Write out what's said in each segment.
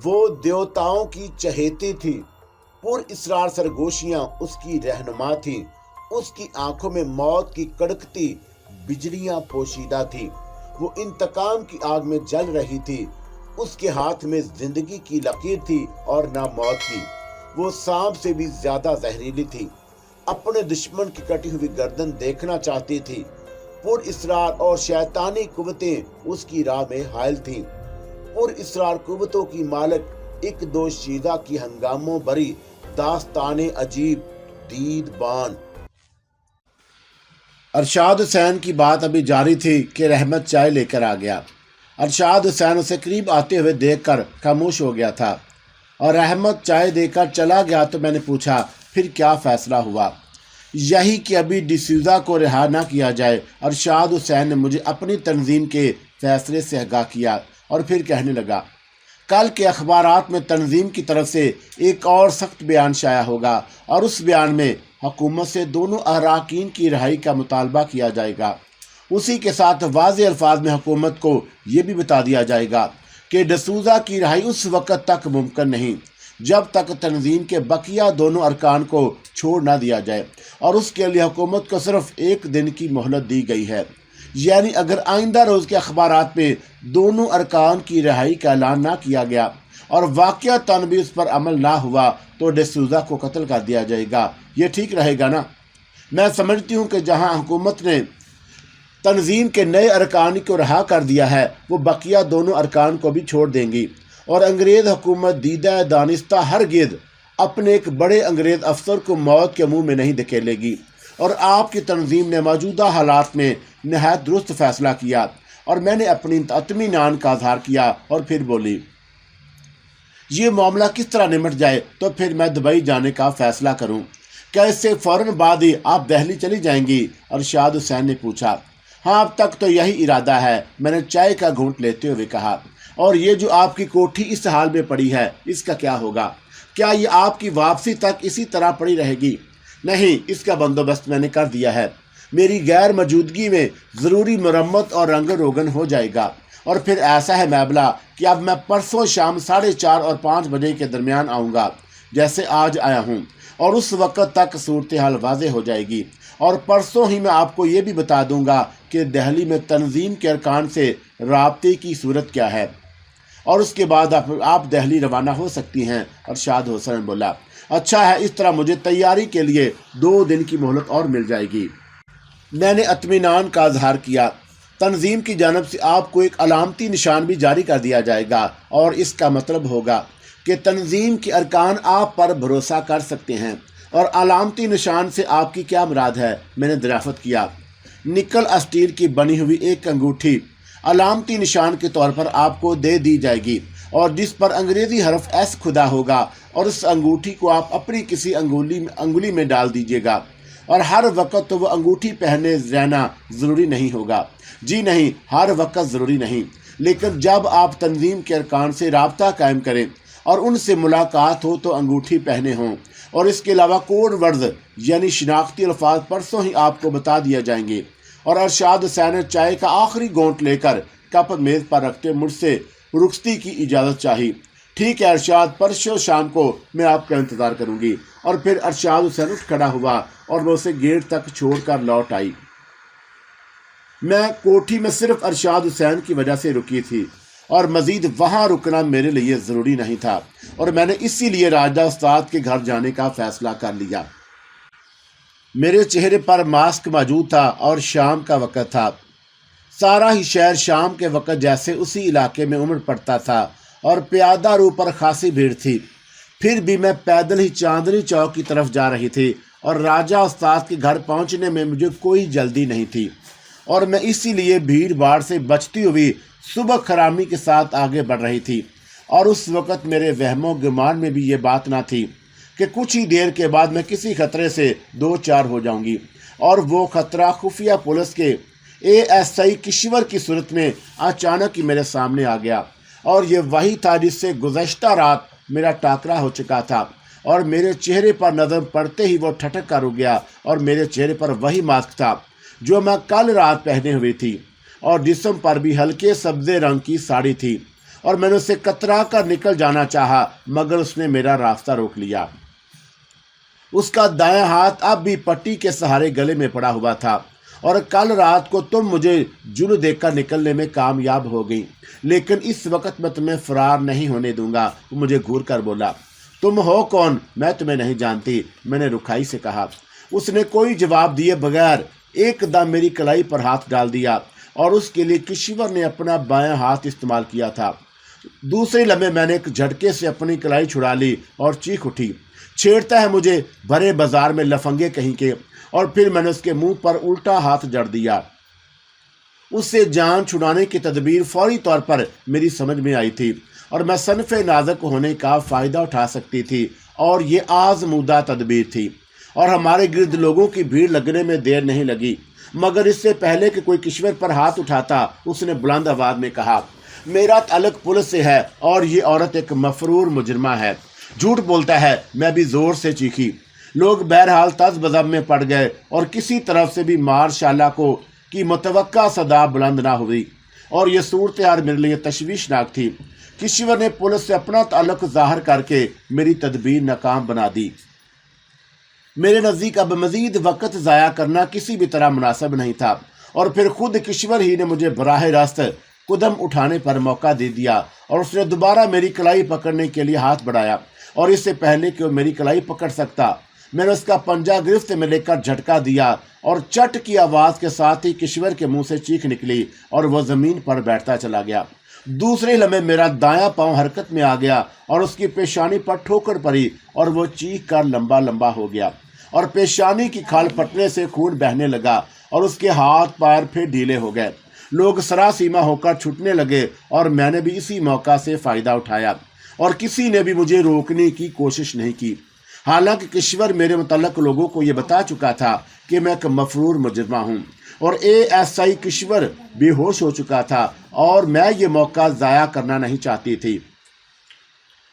وہ دیوتاؤں کی چہیتی تھی، پر اسرار سرگوشیاں اس کی رہنما تھیں، اس کی آنکھوں میں موت کی کڑکتی بجلیاں پوشیدہ تھیں، وہ انتقام کی آگ میں جل رہی تھی، اس کے ہاتھ میں زندگی کی لکیر تھی اور نہ موت کی، وہ سانپ سے بھی زیادہ زہریلی تھی، اپنے دشمن کی کٹی ہوئی گردن دیکھنا چاہتی تھی، پر اسرار اور شیطانی قوتیں اس کی راہ میں حائل تھیں، پر اسرار قوتوں کی مالک ایک دو شیدہ کی ہنگاموں بری داستان عجیب دید بان۔ ارشاد حسین کی بات ابھی جاری تھی کہ رحمت چائے لے کر آ گیا۔ ارشاد حسین اسے قریب آتے ہوئے دیکھ کر خاموش ہو گیا تھا اور رحمت چائے دے کر چلا گیا تو میں نے پوچھا پھر کیا فیصلہ ہوا؟ یہی کہ ابھی ڈسوزا کو رہا نہ کیا جائے۔ ارشاد حسین نے مجھے اپنی تنظیم کے فیصلے سے آگاہ کیا اور پھر کہنے لگا کل کے اخبارات میں تنظیم کی طرف سے ایک اور سخت بیان شائع ہوگا اور اس بیان میں حکومت سے دونوں اراکین کی رہائی کا مطالبہ کیا جائے گا۔ اسی کے ساتھ واضح الفاظ میں حکومت کو یہ بھی بتا دیا جائے گا کہ ڈسوزا کی رہائی اس وقت تک ممکن نہیں جب تک تنظیم کے بقیہ دونوں ارکان کو چھوڑ نہ دیا جائے، اور اس کے لیے حکومت کو صرف ایک دن کی مہلت دی گئی ہے، یعنی اگر آئندہ روز کے اخبارات میں دونوں ارکان کی رہائی کا اعلان نہ کیا گیا اور واقعتاً بھی اس پر عمل نہ ہوا تو ڈسوزا کو قتل کر دیا جائے گا۔ یہ ٹھیک رہے گا نا؟ میں سمجھتی ہوں کہ جہاں حکومت نے تنظیم کے نئے ارکان کو رہا کر دیا ہے، وہ بقیہ دونوں ارکان کو بھی چھوڑ دیں گی، اور انگریز حکومت دیدہ دانستہ ہرگز اپنے ایک بڑے انگریز افسر کو موت کے منہ میں نہیں دھکیلے گی۔ اور آپ کی تنظیم نے موجودہ حالات میں نہایت درست فیصلہ کیا، اور میں نے اپنی اطمینان کا اظہار کیا اور پھر بولی یہ معاملہ کس طرح نمٹ جائے تو پھر میں دبئی جانے کا فیصلہ کروں، کیا اس سے فوراً بعد ہی آپ دہلی چلی جائیں گی؟ ارشاد حسین نے پوچھا۔ ہاں اب تک تو یہی ارادہ ہے، میں نے چائے کا گھونٹ لیتے ہوئے کہا۔ اور یہ جو آپ کی کوٹھی اس حال میں پڑی ہے اس کا کیا ہوگا؟ کیا یہ آپ کی واپسی تک اسی طرح پڑی رہے گی؟ نہیں، اس کا بندوبست میں نے کر دیا ہے، میری غیر موجودگی میں ضروری مرمت اور رنگ روگن ہو جائے گا، اور پھر ایسا ہے میبلا کہ اب میں پرسوں شام 4:30 اور 5 بجے کے درمیان آؤں گا جیسے آج آیا ہوں، اور اس وقت تک صورتحال واضح ہو جائے گی، اور پرسوں ہی میں آپ کو یہ بھی بتا دوں گا کہ دہلی میں تنظیم کے ارکان سے رابطے کی صورت کیا ہے، اور اس کے بعد آپ دہلی روانہ ہو سکتی ہیں۔ ارشاد حسین بولا اچھا ہے، اس طرح مجھے تیاری کے لیے 2 دن کی مہلت اور مل جائے گی۔ میں نے اطمینان کا اظہار کیا۔ تنظیم کی جانب سے آپ کو ایک علامتی نشان بھی جاری کر دیا جائے گا، اور اس کا مطلب ہوگا کہ تنظیم کے ارکان آپ پر بھروسہ کر سکتے ہیں۔ اور علامتی نشان سے آپ کی کیا مراد ہے؟ میں نے دریافت کیا۔ نکل اسٹیل کی بنی ہوئی ایک انگوٹھی علامتی نشان کے طور پر آپ کو دے دی جائے گی، اور جس پر انگریزی حرف ایس کھدا ہوگا، اور اس انگوٹھی کو آپ اپنی کسی انگلی میں ڈال دیجیے گا، اور ہر وقت تو وہ انگوٹھی پہنے رہنا ضروری نہیں ہوگا۔ جی نہیں، ہر وقت ضروری نہیں، لیکن جب آپ تنظیم کے ارکان سے رابطہ قائم کریں اور ان سے ملاقات ہو تو انگوٹھی پہنے ہوں، اور اس کے علاوہ کوڈ ورڈز یعنی شناختی الفاظ پرسوں ہی آپ کو بتا دیا جائیں گے۔ اور ارشاد حسین نے چائے کا آخری گھونٹ لے کر کپ میز پر رکھتے مجھ سے رخصتی کی اجازت چاہی۔ ٹھیک ہے ارشاد، پرسوں شام کو میں آپ کا انتظار کروں گی۔ اور پھر ارشاد حسین اٹھ کھڑا ہوا اور میں اسے گیٹ تک چھوڑ کر لوٹ آئی۔ میں کوٹھی میں صرف ارشاد حسین کی وجہ سے رکی تھی، اور مزید وہاں رکنا میرے لیے ضروری نہیں تھا، اور میں نے اسی لیے راجہ استاد کے گھر جانے کا فیصلہ کر لیا۔ میرے چہرے پر ماسک موجود تھا اور شام کا وقت تھا۔ سارا ہی شہر شام کے وقت جیسے اسی علاقے میں امڑ پڑتا تھا، اور پیادہ رو پر خاصی بھیڑ تھی۔ پھر بھی میں پیدل ہی چاندنی چوک کی طرف جا رہی تھی، اور راجہ استاد کے گھر پہنچنے میں مجھے کوئی جلدی نہیں تھی، اور میں اسی لیے بھیڑ بھاڑ سے بچتی ہوئی صبح خرامی کے ساتھ آگے بڑھ رہی تھی۔ اور اس وقت میرے وہم و گمان میں بھی یہ بات نہ تھی کہ کچھ ہی دیر کے بعد میں کسی خطرے سے 2-4 ہو جاؤں گی، اور وہ خطرہ خفیہ پولیس کے ASI کشور کی صورت میں اچانک ہی میرے سامنے آ گیا، اور یہ وہی تھا جس سے گزشتہ رات میرا ٹاکرا ہو چکا تھا، اور میرے چہرے پر نظر پڑتے ہی وہ ٹھٹک کر رک گیا، اور میرے چہرے پر وہی ماسک تھا جو میں کل رات پہنے ہوئی تھی، اور جسم پر بھی ہلکے سبزے رنگ کی ساڑی تھی، اور میں نے اسے کترا کر نکل جانا چاہا، مگر اس نے میرا راستہ روک لیا۔ اس کا دایاں ہاتھ اب بھی پٹی کے سہارے گلے میں پڑا ہوا تھا، اور کل رات کو تم مجھے جن دے کر نکلنے میں کامیاب ہو گئی، لیکن اس وقت میں تمہیں فرار نہیں ہونے دوں گا۔ وہ مجھے گھور کر بولا، تم ہو کون؟ میں تمہیں نہیں جانتی، میں نے رکھائی سے کہا۔ اس نے کوئی جواب دیے بغیر ایک دم میری کلائی پر ہاتھ ڈال دیا، اور اس کے لیے کشور نے اپنا بایاں ہاتھ استعمال کیا تھا۔ دوسرے لمحے میں نے ایک جھٹکے سے اپنی کلائی چھڑا لی اور چیخ اٹھی، چھیڑتا ہے مجھے بھرے بازار میں لفنگے کہیں کے! اور پھر میں نے اس کے منہ پر الٹا ہاتھ جڑ دیا۔ اس سے جان چھڑانے کی تدبیر فوری طور پر میری سمجھ میں آئی تھی، اور میں صنف نازک ہونے کا فائدہ اٹھا سکتی تھی، اور یہ آزمودہ تدبیر تھی۔ اور ہمارے گرد لوگوں کی بھیڑ لگنے میں دیر نہیں لگی، مگر اس سے پہلے کہ کوئی کشور پر ہاتھ اٹھاتا، اس نے بلند آواز میں کہا، میرا تعلق پولیس سے ہے، اور یہ عورت ایک مفرور مجرمہ ہے، جھوٹ بولتا ہے۔ میں بھی زور سے چیخی۔ لوگ بہرحال تز بزب میں پڑ گئے، اور کسی طرف سے بھی مار شالہ کی متوقع صدا بلند نہ ہوئی، اور یہ صورتحال میرے لیے تشویشناک تھی۔ کشور نے پولیس سے اپنا تعلق ظاہر کر کے میری تدبیر ناکام بنا دی۔ میرے نزدیک اب مزید وقت ضائع کرنا کسی بھی طرح مناسب نہیں تھا، اور پھر خود کشور ہی نے مجھے براہ راست قدم اٹھانے پر موقع دے دیا، اور اس نے دوبارہ میری کلائی پکڑنے کے لیے ہاتھ بڑھایا، اور اس سے پہلے کہ وہ میری کلائی پکڑ سکتا، میں نے اس کا پنجہ گرفت میں لے کر جھٹکا دیا، اور چٹ کی آواز کے ساتھ ہی کشور کے منہ سے چیخ نکلی، اور وہ زمین پر بیٹھتا چلا گیا۔ دوسرے لمحے میرا دایاں پاؤں حرکت میں آ گیا، اور اس کی پیشانی پر ٹھوکر پڑی، اور وہ چیخ کر لمبا لمبا ہو گیا، اور پیشانی کی کھال پھٹنے سے خون بہنے لگا، اور اس کے ہاتھ پیر پھر ڈھیلے ہو گئے۔ لوگ سراسیمہ ہو کر چھٹنے لگے، اور میں نے بھی اسی موقع سے فائدہ اٹھایا، اور کسی نے بھی مجھے روکنے کی کوشش نہیں کی۔ حالانکہ کشور میرے متعلق لوگوں کو یہ بتا چکا تھا کہ میں ایک مفرور مجرمہ ہوں، اور ASI کشور بے ہوش ہو چکا تھا، اور میں یہ موقع ضائع کرنا نہیں چاہتی تھی۔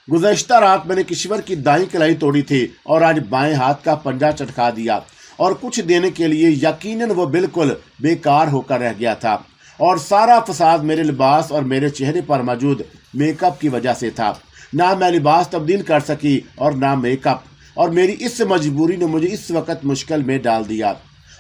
گزشتہ رات میں نے کشور کی دائیں کلائی توڑی تھی، اور آج بائیں ہاتھ کا پنجہ چٹکا دیا، اور کچھ دینے کے لیے یقیناً وہ بالکل بیکار ہو کر رہ گیا تھا، اور سارا فساد میرے لباس اور میرے چہرے پر موجود میک اپ کی وجہ سے تھا۔ نہ میں لباس تبدیل کر سکی اور نہ میک اپ، اور میری اس مجبوری نے مجھے اس وقت مشکل میں ڈال دیا۔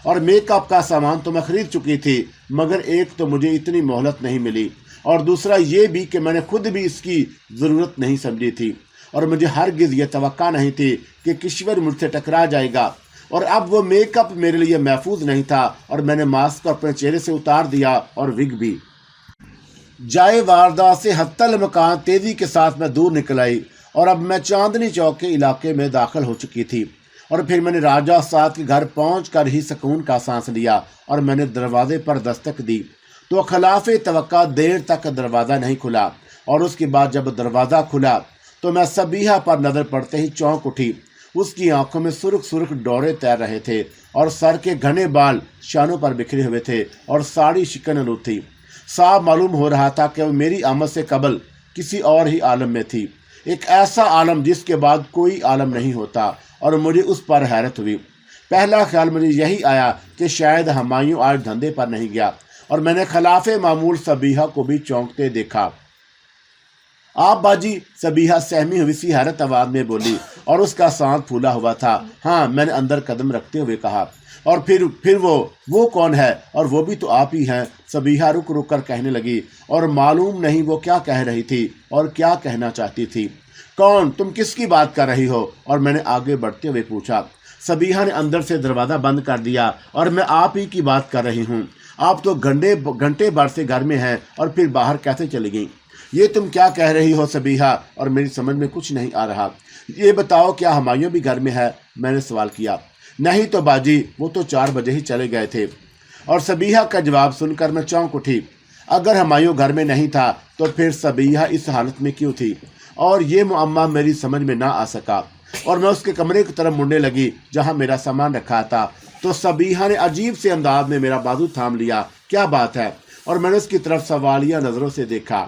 اور میک اپ کا سامان تو میں خرید چکی تھی، مگر ایک تو مجھے اتنی مہلت نہیں ملی، اور دوسرا یہ بھی کہ میں نے خود بھی اس کی ضرورت نہیں سمجھی تھی، اور مجھے ہرگز یہ توقع نہیں تھی کہ کشور مجھ سے ٹکرا جائے گا۔ اور اب وہ میک اپ میرے لیے محفوظ نہیں تھا، اور میں نے ماسک اپنے چہرے سے اتار دیا، اور وگ بھی۔ جائے واردات سے حتی المکان تیزی کے ساتھ میں دور نکل آئی، اور اب میں چاندنی چوک کے علاقے میں داخل ہو چکی تھی۔ اور پھر میں نے راجہ سعد کے گھر پہنچ کر ہی سکون کا سانس لیا، اور میں نے دروازے پر دستک دی تو خلاف توقع دیر تک دروازہ نہیں کھلا، اور اس کے بعد جب دروازہ کھلا تو میں صبیحہ پر نظر پڑتے ہی چونک اٹھی۔ اس کی آنکھوں میں سرخ سرخ ڈورے تیر رہے تھے، اور سر کے گھنے بال شانوں پر بکھرے ہوئے تھے، اور ساڑی شکن آلود تھی۔ صاف معلوم ہو رہا تھا کہ وہ میری آمد سے قبل کسی اور ہی عالم میں تھی، ایک ایسا عالم جس کے بعد کوئی عالم نہیں ہوتا، اور مجھے اس پر حیرت ہوئی۔ پہلا خیال مجھے یہی آیا کہ شاید ہمایوں آج دھندے پر نہیں گیا، اور میں نے خلاف معمول صبیحہ کو بھی چونکتے دیکھا۔ آپ باجی، صبیحہ سہمی ہوئی سی حیرت آواز میں بولی، اور اس کا سانس پھولا ہوا تھا۔ ہاں، میں نے اندر قدم رکھتے ہوئے کہا۔ اور پھر وہ کون ہے؟ اور وہ بھی تو آپ ہی ہیں، صبیحہ رک رک کر کہنے لگی، اور معلوم نہیں وہ کیا کہہ رہی تھی اور کیا کہنا چاہتی تھی۔ کون؟ تم کس کی بات کر رہی ہو؟ اور میں نے آگے بڑھتے ہوئے پوچھا۔ صبیحہ نے اندر سے دروازہ بند کر دیا، اور میں آپ ہی کی بات کر رہی ہوں۔ آپ تو گھنٹے بھر سے گھر میں ہیں، اور پھر باہر کیسے چلی گئیں؟ یہ تم کیا کہہ رہی ہو صبیحہ؟ اور میری سمجھ میں کچھ نہیں آ رہا۔ یہ بتاؤ، کیا ہمایوں بھی گھر میں ہے؟ میں نے سوال کیا۔ نہیں تو باجی، وہ تو 4 بجے ہی چلے گئے تھے۔ اور صبیحہ کا جواب سن کر میں چونک اٹھی۔ اگر ہمایوں گھر میں نہیں تھا تو پھر صبیحہ اس حالت میں کیوں تھی؟ اور یہ معمہ میری سمجھ میں نہ آ سکا، اور میں اس کے کمرے کی طرف مڑنے لگی جہاں میرا سامان رکھا تھا، تو صبیحہ نے عجیب سے انداز میں میرا بازو تھام لیا۔ کیا بات ہے؟ اور میں نے اس کی طرف سوالیہ نظروں سے دیکھا۔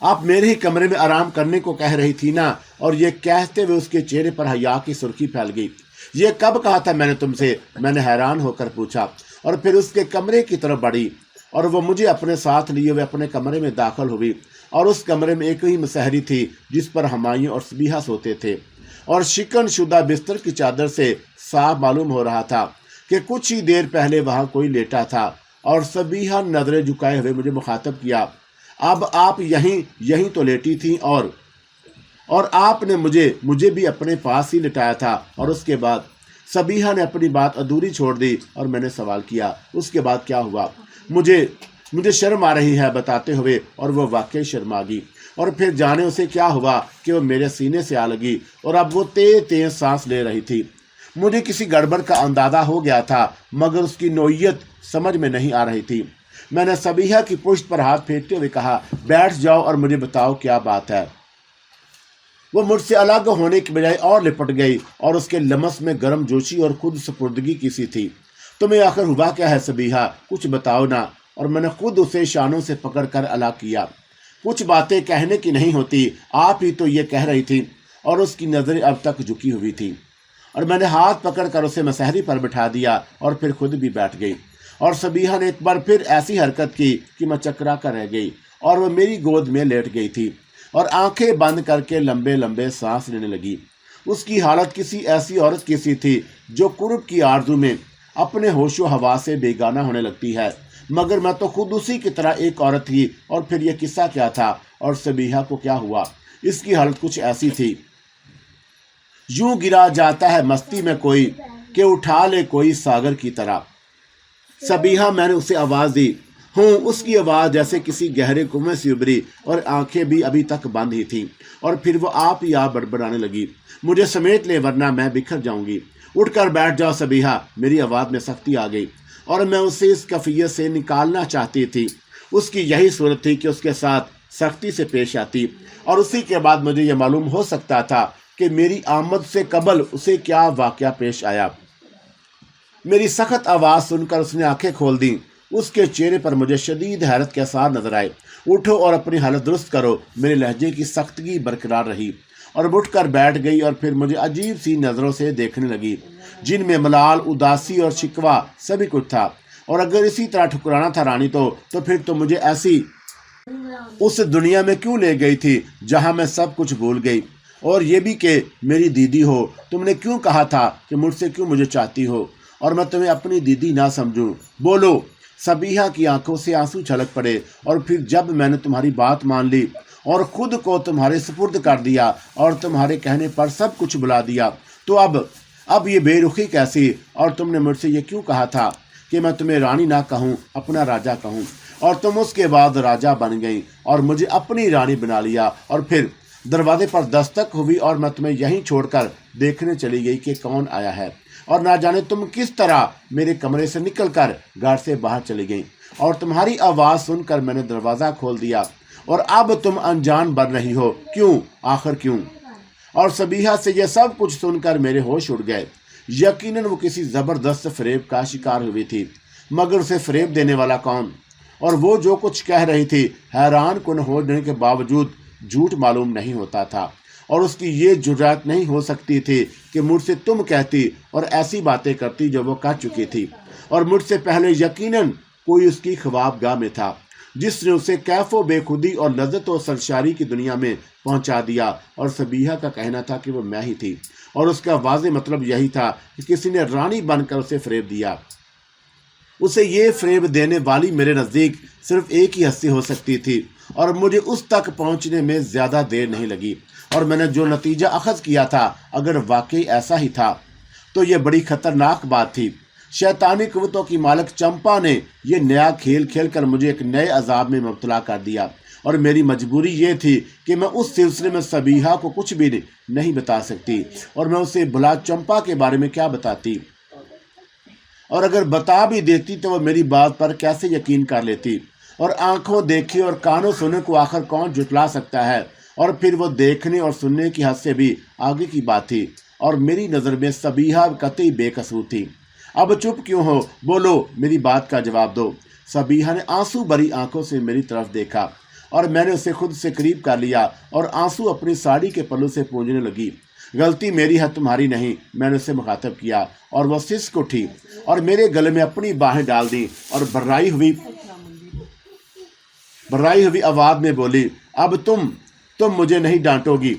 آپ میرے ہی کمرے میں آرام کرنے کو کہہ رہی تھی نا؟ اور یہ کہتے ہوئے اس کے چہرے پر حیا کی سرخی پھیل گئی۔ یہ کب کہا تھا میں نے تم سے؟ میں نے حیران ہو کر پوچھا، اور پھر اس کے کمرے کی طرف بڑھی۔ اور وہ مجھے اپنے ساتھ لیے ہوئے اپنے کمرے میں داخل ہوئی، اور اس کمرے میں ایک ہی مسحری تھی جس پر ہمایوں اور سبیحہ سوتے تھے، اور شکن شدہ بستر کی چادر سے صاف معلوم ہو رہا تھا کہ کچھ ہی دیر پہلے وہاں کوئی لیٹا تھا۔ اور سبیحہ نظریں جھکائے ہوئے مجھے مخاطب کیا، اب آپ یہیں تو لیٹی تھیں، اور آپ نے مجھے بھی اپنے پاس ہی لٹایا تھا۔ اور اس کے بعد سبیحہ نے اپنی بات ادھوری چھوڑ دی، اور میں نے سوال کیا، اس کے بعد کیا ہوا؟ مجھے شرم آ رہی ہے بتاتے ہوئے، اور وہ واقعی شرما گئی۔ اور پھر جانے اسے کیا ہوا کہ وہ میرے سینے سے آ لگی، اور اب وہ تیز سانس لے رہی تھی۔ مجھے کسی گڑبڑ کا اندازہ ہو گیا تھا، مگر اس کی نوعیت سمجھ میں نہیں آ رہی تھی۔ میں نے سبیحہ کی پشت پر ہاتھ پھینکتے ہوئے کہا، بیٹھ جاؤ اور مجھے بتاؤ کیا بات ہے۔ وہ مجھ سے الگ ہونے کی بجائے اور لپٹ گئی، اور اس کے لمس میں گرم جوشی اور خود سپردگی کسی تھی۔ تمہیں آخر ہوا کیا ہے سبیحہ؟ کچھ بتاؤ نا۔ اور میں نے خود اسے شانوں سے پکڑ کر الگ کیا۔ کچھ باتیں کہنے کی نہیں ہوتی، آپ ہی تو یہ کہہ رہی تھی۔ اور اس کی نظریں اب تک جھکی ہوئی تھی، اور میں نے ہاتھ پکڑ کر اسے مسحری پر بٹھا دیا، اور پھر خود بھی بیٹھ گئی۔ اور سبیحہ نے ایک بار پھر ایسی حرکت کی کہ میں چکرا کر رہ گئی، اور وہ میری گود میں لیٹ گئی تھی، اور آنکھیں بند کر کے لمبے لمبے سانس لینے لگی۔ اس کی حالت کسی ایسی عورت کی سی تھی جو قرب کی آرزو میں اپنے ہوش و حواس سے بیگانہ ہونے لگتی ہے، مگر میں تو خود اسی کی طرح ایک عورت تھی۔ اور پھر یہ قصہ کیا تھا، اور سبیحہ کو کیا ہوا؟ اس کی حالت کچھ ایسی تھی، یوں گرا جاتا ہے مستی میں کوئی کہ اٹھا لے کوئی ساگر کی طرح۔ سبیحہ، میں نے اسے آواز دی۔ اس کی آواز جیسے کسی گہرے کنویں سے ابری، اور آنکھیں بھی ابھی تک بند ہی تھیں۔ اور پھر وہ آپ ہی آپ بڑبڑانے لگی، مجھے سمیٹ لے ورنہ میں بکھر جاؤں گی۔ اٹھ کر بیٹھ جاؤ سبیحہ۔ میری آواز میں سختی آ گئی، اور میں اسے اس کیفیت سے نکالنا چاہتی تھی۔ اس کی یہی صورت تھی کہ اس کے ساتھ سختی سے پیش آتی، اور اسی کے بعد مجھے یہ معلوم ہو سکتا تھا کہ میری آمد سے قبل اسے کیا واقعہ پیش آیا۔ میری سخت آواز سن کر اس نے آنکھیں کھول دیں۔ اس کے چہرے پر مجھے شدید حیرت کے آثار نظر آئے۔ اٹھو اور اپنی حالت درست کرو۔ میرے لہجے کی سختگی برقرار رہی، اور اٹھ کر بیٹھ گئی، اور پھر مجھے عجیب سی نظروں سے دیکھنے لگی، جن میں ملال، اداسی اور شکوہ سبھی کچھ تھا۔ اور اگر اسی طرح ٹھکرانا تھا رانی تو پھر تو مجھے ایسی اس دنیا میں کیوں لے گئی تھی جہاں میں سب کچھ بھول گئی؟ اور یہ بھی کہ میری دیدی ہو، تم نے کیوں کہا تھا کہ مجھ سے کیوں مجھے چاہتی ہو، اور میں تمہیں اپنی دیدی نہ سمجھوں؟ بولو۔ سبیحہ کی آنکھوں سے آنسو چھلک پڑے۔ اور پھر جب میں نے تمہاری بات مان لی اور خود کو تمہارے سپرد کر دیا، اور تمہارے کہنے پر سب کچھ بلا دیا، تو اب یہ بے رخی کیسی؟ اور تم نے مجھ سے یہ کیوں کہا تھا کہ میں تمہیں رانی نہ کہوں، اپنا راجا کہوں؟ اور تم اس کے بعد راجا بن گئی، اور مجھے اپنی رانی بنا لیا۔ اور پھر دروازے پر دستک ہوئی، اور میں تمہیں یہیں چھوڑ کر دیکھنے چلی گئی کہ کون آیا ہے، اور نہ جانے تم کس طرح میرے کمرے سے نکل کر گھر سے باہر چلی گئی، اور تمہاری آواز سن کر میں نے دروازہ کھول دیا، اور اب تم انجان بن رہی ہو۔ کیوں؟ آخر کیوں؟ اور سبیحہ سے یہ سب کچھ سن کر میرے ہوش اڑ گئے۔ یقیناً وہ کسی زبردست فریب کا شکار ہوئی تھی، مگر اسے فریب دینے والا کون؟ اور وہ جو کچھ کہہ رہی تھی حیران کن ہونے کے باوجود جھوٹ معلوم نہیں ہوتا تھا، اور اس کی یہ جرات نہیں ہو سکتی تھی کہ مجھ سے تم کہتی اور ایسی باتیں کرتی جو وہ کہہ چکی تھی، اور مجھ سے پہلے یقیناً کوئی اس کی خواب گاہ میں تھا جس نے اسے کیف و بے خودی اور لذت و سرشاری کی دنیا میں پہنچا دیا۔ اور سبیحہ کا کہنا تھا کہ وہ میں ہی تھی، اور اس کا واضح مطلب یہی تھا کہ کسی نے رانی بن کر اسے فریب دیا۔ اسے یہ فریب دینے والی میرے نزدیک صرف ایک ہی ہستی ہو سکتی تھی، اور مجھے اس تک پہنچنے میں زیادہ دیر نہیں لگی۔ اور میں نے جو نتیجہ اخذ کیا تھا، اگر واقعی ایسا ہی تھا تو یہ بڑی خطرناک بات تھی۔ شیطانی قوتوں کی مالک چمپا نے یہ نیا کھیل کھیل کر مجھے ایک نئے عذاب میں مبتلا کر دیا، اور میری مجبوری یہ تھی کہ میں اس سلسلے میں سبیحہ کو کچھ بھی نہیں بتا سکتی، اور میں اسے بھلا چمپا کے بارے میں کیا بتاتی؟ اور اگر بتا بھی دیتی تو وہ میری بات پر کیسے یقین کر لیتی؟ اور آنکھوں دیکھے اور کانوں سنے کو آخر کون جھٹلا سکتا ہے؟ اور پھر وہ دیکھنے اور سننے کی حد سے بھی آگے کی بات تھی، اور میری نظر میں سبیحہ قطعی بے قصور تھی۔ اب چپ کیوں ہو؟ بولو، میری بات کا جواب دو۔ سبیحہ نے آنسو بھری آنکھوں سے میری طرف دیکھا، اور میں نے اسے خود سے قریب کر لیا، اور آنسو اپنی ساڑی کے پلو سے پونجنے لگی۔ غلطی میری ہے، تمہاری نہیں، میں نے اسے مخاطب کیا، اور وہ سسک اٹھی اور میرے گلے میں اپنی باہیں ڈال دی، اور بھرائی ہوئی भर्राई हुई आवाज में बोली, अब तुम मुझे नहीं डांटोगी,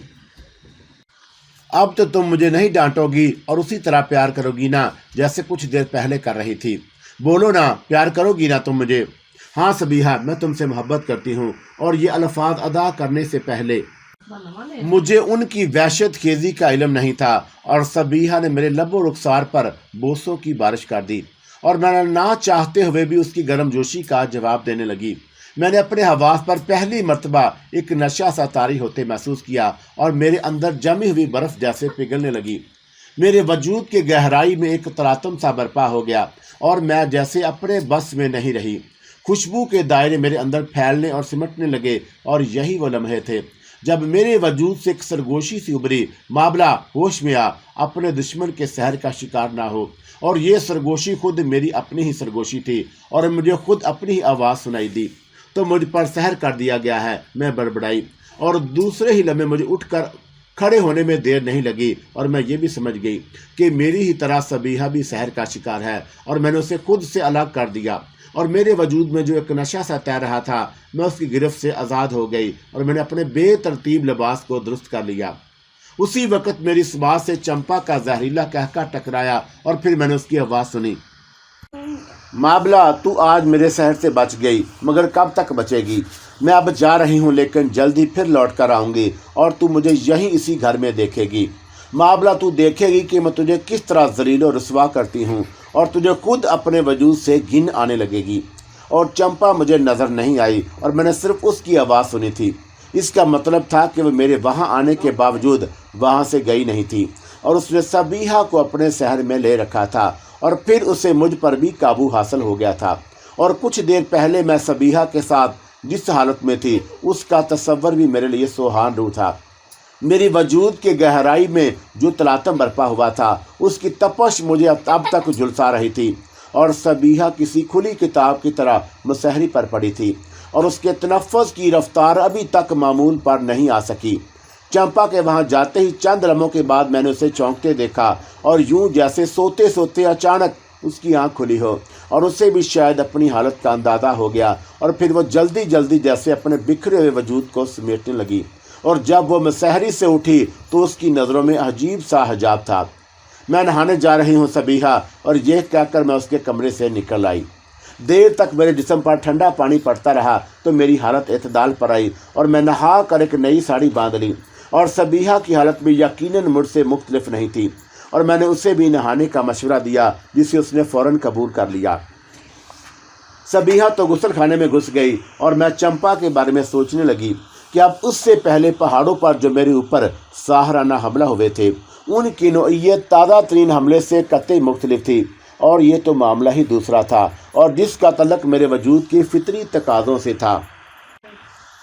अब तो तुम मुझे नहीं डांटोगी और उसी तरह प्यार करोगी ना जैसे कुछ देर पहले कर रही थी। बोलो ना, प्यार करोगी ना तुम मुझे? हाँ सबीहा, मैं तुमसे मोहब्बत करती हूँ। और ये अल्फाज अदा करने से पहले मुझे उनकी वहशत खेजी का इल्म नहीं था और सबीहा ने मेरे लबो रुखसार पर बोसों की बारिश कर दी और मैं ना चाहते हुए भी उसकी गर्मजोशी का जवाब देने लगी। मैंने अपने हवास पर पहली मर्तबा एक नशा सा तारी होते महसूस किया और मेरे अंदर जमी हुई बर्फ जैसे पिघलने लगी। मेरे वजूद के गहराई में एक तरातम सा बर्पा हो गया और मैं जैसे अपने बस में नहीं रही। खुशबू के दायरे मेरे अंदर फैलने और सिमटने लगे और यही वो लम्हे थे जब मेरे वजूद से एक सरगोशी सी उभरी। मामला होश में आ, अपने दुश्मन के सहर का शिकार ना हो। और ये सरगोशी खुद मेरी अपनी ही सरगोशी थी और मुझे खुद अपनी ही आवाज़ सुनाई दी। तो मुझ पर सहर कर दिया गया है, मैं बड़बड़ाई और दूसरे ही लम्हे मुझे उठकर खड़े होने में देर नहीं लगी और मैं ये भी समझ गई कि मेरी ही तरह सबीहा भी सहर का शिकार है और मैंने उसे खुद से अलग कर दिया और मेरे वजूद में जो एक नशा सा तैर रहा था मैं उसकी गिरफ्त से आज़ाद हो गई और मैंने अपने बेतरतीब लिबास को दुरुस्त कर लिया। उसी वक्त मेरी आवाज़ से चंपा का जहरीला कहका टकराया और फिर मैंने उसकी आवाज़ सुनी, माबला तू आज मेरे शहर से बच गई, मगर कब तक बचेगी? मैं अब जा रही हूँ लेकिन जल्दी फिर लौट कर आऊँगी और तू मुझे यहीं इसी घर में देखेगी। माबला तू देखेगी कि मैं तुझे किस तरह जलील और रुसवा करती हूँ और तुझे खुद अपने वजूद से घिन आने लगेगी। और चंपा मुझे नज़र नहीं आई और मैंने सिर्फ उसकी आवाज़ सुनी थी। इसका मतलब था कि वह मेरे वहाँ आने के बावजूद वहाँ से गई नहीं थी और उसने सबीहा को अपने शहर में ले रखा था और फिर उसे मुझ पर भी काबू हासिल हो गया था। और कुछ देर पहले मैं सबीहा के साथ जिस हालत में थी उसका तसव्वुर भी मेरे लिए सुहान रूह था। मेरी वजूद के गहराई में जो तलातम बरपा हुआ था उसकी तपश मुझे अब तक झुलसा रही थी और सबीहा किसी खुली किताब की तरह मुसहरी पर पड़ी थी और उसके तनफ़्फ़ुज़ की रफ्तार अभी तक मामूल पर नहीं आ सकी। चंपा के वहाँ जाते ही चंद लम्हों के बाद मैंने उसे चौंकते देखा और यूं जैसे सोते सोते अचानक उसकी आंख खुली हो और उसे भी शायद अपनी हालत का अंदाज़ा हो गया और फिर वो जल्दी जल्दी जैसे अपने बिखरे हुए वजूद को समेटने लगी। और जब वो मुसहरी से उठी तो उसकी नज़रों में अजीब सा हिजाब था। मैं नहाने जा रही हूँ सबीहा, और यह कहकर मैं उसके कमरे से निकल आई। देर तक मेरे जिस्म पर ठंडा पानी पड़ता रहा तो मेरी हालत एतदाल पर आई और मैं नहा कर एक नई साड़ी बांध ली। और सबीहा की हालत भी यकीनन मुझसे मुख्तलिफ नहीं थी और मैंने उसे भी नहाने का मशवरा दिया जिसे उसने फ़ौरन कबूल कर लिया। सबीहा तो गुस्ल खाने में घुस गई और मैं चंपा के बारे में सोचने लगी कि अब उससे पहले पहाड़ों पर जो मेरे ऊपर साहराना हमला हुए थे उनकी नौइयत ताज़ा तरीन हमले से कतई मुख्तलिफ थी और ये तो मामला ही दूसरा था और जिसका तल्लक मेरे वजूद की फितरी तकाज़ों से था।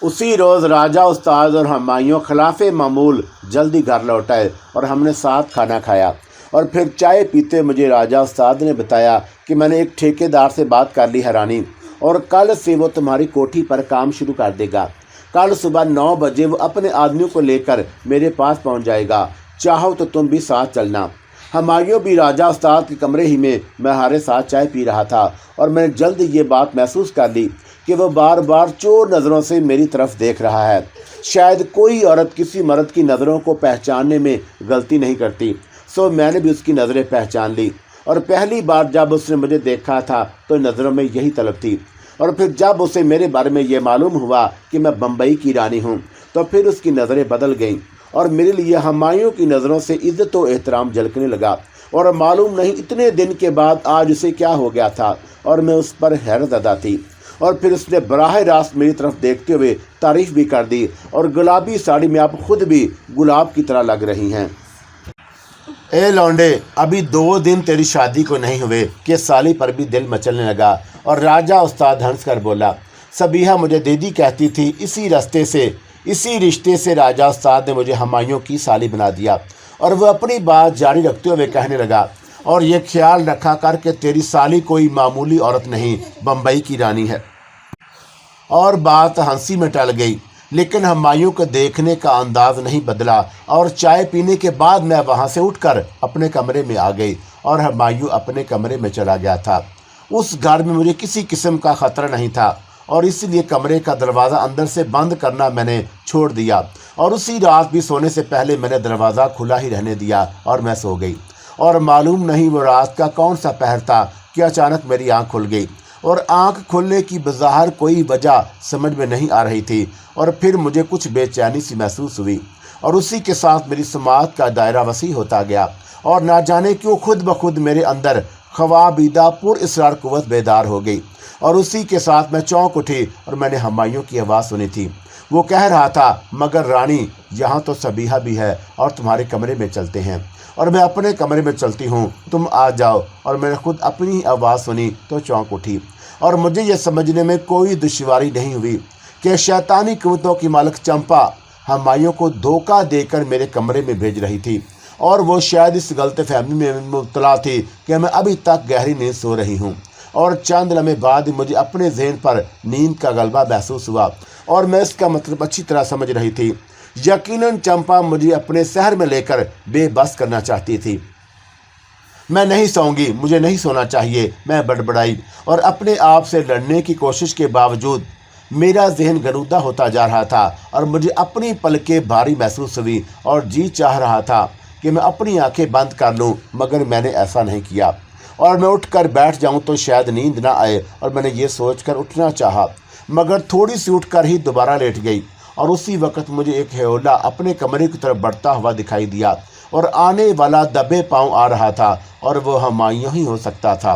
उसी रोज़ राजा उस्ताद और हमायूं खिलाफ़े मामूल जल्दी घर लौट आए और हमने साथ खाना खाया और फिर चाय पीते मुझे राजा उस्ताद ने बताया कि मैंने एक ठेकेदार से बात कर ली है रानी, और कल से वो तुम्हारी कोठी पर काम शुरू कर देगा। कल सुबह 9 बजे वो अपने आदमियों को लेकर मेरे पास पहुंच जाएगा, चाहो तो तुम भी साथ चलना। हमायूं भी राजा उस्ताद के कमरे ही में मैं हमारे साथ चाय पी रहा था और मैंने जल्द ये बात महसूस कर ली कि वह बार बार चोर नज़रों से मेरी तरफ देख रहा है। शायद कोई औरत किसी मर्द की नज़रों को पहचानने में गलती नहीं करती, सो मैंने भी उसकी नज़रें पहचान ली। और पहली बार जब उसने मुझे देखा था तो नज़रों में यही तलब थी, और फिर जब उसे मेरे बारे में ये मालूम हुआ कि मैं बम्बई की रानी हूँ तो फिर उसकी नज़रें बदल गईं और मेरे लिए हमायूं की नज़रों से इज़्ज़त व एहतराम झलकने लगा। और मालूम नहीं इतने दिन के बाद आज उसे क्या हो गया था और मैं उस पर हैरत ज़दा थी। और फिर उसने बराह रास्त मेरी तरफ देखते हुए तारीफ़ भी कर दी, और गुलाबी साड़ी में आप खुद भी गुलाब की तरह लग रही हैं। ए लौंडे, अभी 2 दिन तेरी शादी को नहीं हुए कि साली पर भी दिल मचलने लगा। और राजा उस्ताद हंस कर बोला, सबीहा मुझे दीदी कहती थी, इसी रिश्ते से राजा उस्ताद ने मुझे हमायूं की साली बना दिया। और वह अपनी बात जारी रखते हुए कहने लगा, और ये ख्याल रखा कर कि तेरी साली कोई मामूली औरत नहीं, बम्बई की रानी है। और बात हंसी में टल गई, लेकिन हमायूं को देखने का अंदाज नहीं बदला और चाय पीने के बाद मैं वहाँ से उठकर अपने कमरे में आ गई और हमायूं अपने कमरे में चला गया था। उस घर में मुझे किसी किस्म का ख़तरा नहीं था और इसलिए कमरे का दरवाज़ा अंदर से बंद करना मैंने छोड़ दिया और उसी रात भी सोने से पहले मैंने दरवाज़ा खुला ही रहने दिया और मैं सो गई। और मालूम नहीं वो रात का कौन सा पहर था कि अचानक मेरी आंख खुल गई और आंख खुलने की बज़ाहिर कोई वजह समझ में नहीं आ रही थी और फिर मुझे कुछ बेचैनी सी महसूस हुई और उसी के साथ मेरी समाअत का दायरा वसी होता गया और ना जाने क्यों खुद ब खुद मेरे अंदर ख्वाबीदा पुर इसरार कुव्वत बेदार हो गई और उसी के साथ मैं चौंक उठी और मैंने हमायूं की आवाज़ सुनी थी। वो कह रहा था, मगर रानी यहाँ तो सबीहा भी है और तुम्हारे कमरे में चलते हैं। और मैं अपने कमरे में चलती हूँ, तुम आ जाओ। और मैंने खुद अपनी आवाज़ सुनी तो चौंक उठी और मुझे यह समझने में कोई दुश्वारी नहीं हुई कि शैतानी कुव्वतों की मालिक चंपा हमायूं को धोखा देकर मेरे कमरे में भेज रही थी और वो शायद इस गलतफहमी में मुब्तला थी कि मैं अभी तक गहरी नींद सो रही हूँ। और चंद लम्हे बाद ही मुझे अपने ज़हन पर नींद का गलबा महसूस हुआ और मैं इसका मतलब अच्छी तरह समझ रही थी। यकीनन चंपा मुझे अपने शहर में लेकर बेबस करना चाहती थी। मैं नहीं सोऊंगी, मुझे नहीं सोना चाहिए, मैं बड़बड़ाई और अपने आप से लड़ने की कोशिश के बावजूद मेरा जहन गलूदा होता जा रहा था और मुझे अपनी पलकें भारी महसूस हुई और जी चाह रहा था कि मैं अपनी आंखें बंद कर लूं, मगर मैंने ऐसा नहीं किया और मैं उठकर बैठ जाऊं तो शायद नींद ना आए और मैंने ये सोचकर उठना चाहा, मगर थोड़ी सी उठकर ही दोबारा लेट गई। और उसी वक्त मुझे एक हेओला अपने कमरे की तरफ बढ़ता हुआ दिखाई दिया और आने वाला दबे पांव आ रहा था और वो हमायूं ही हो सकता था।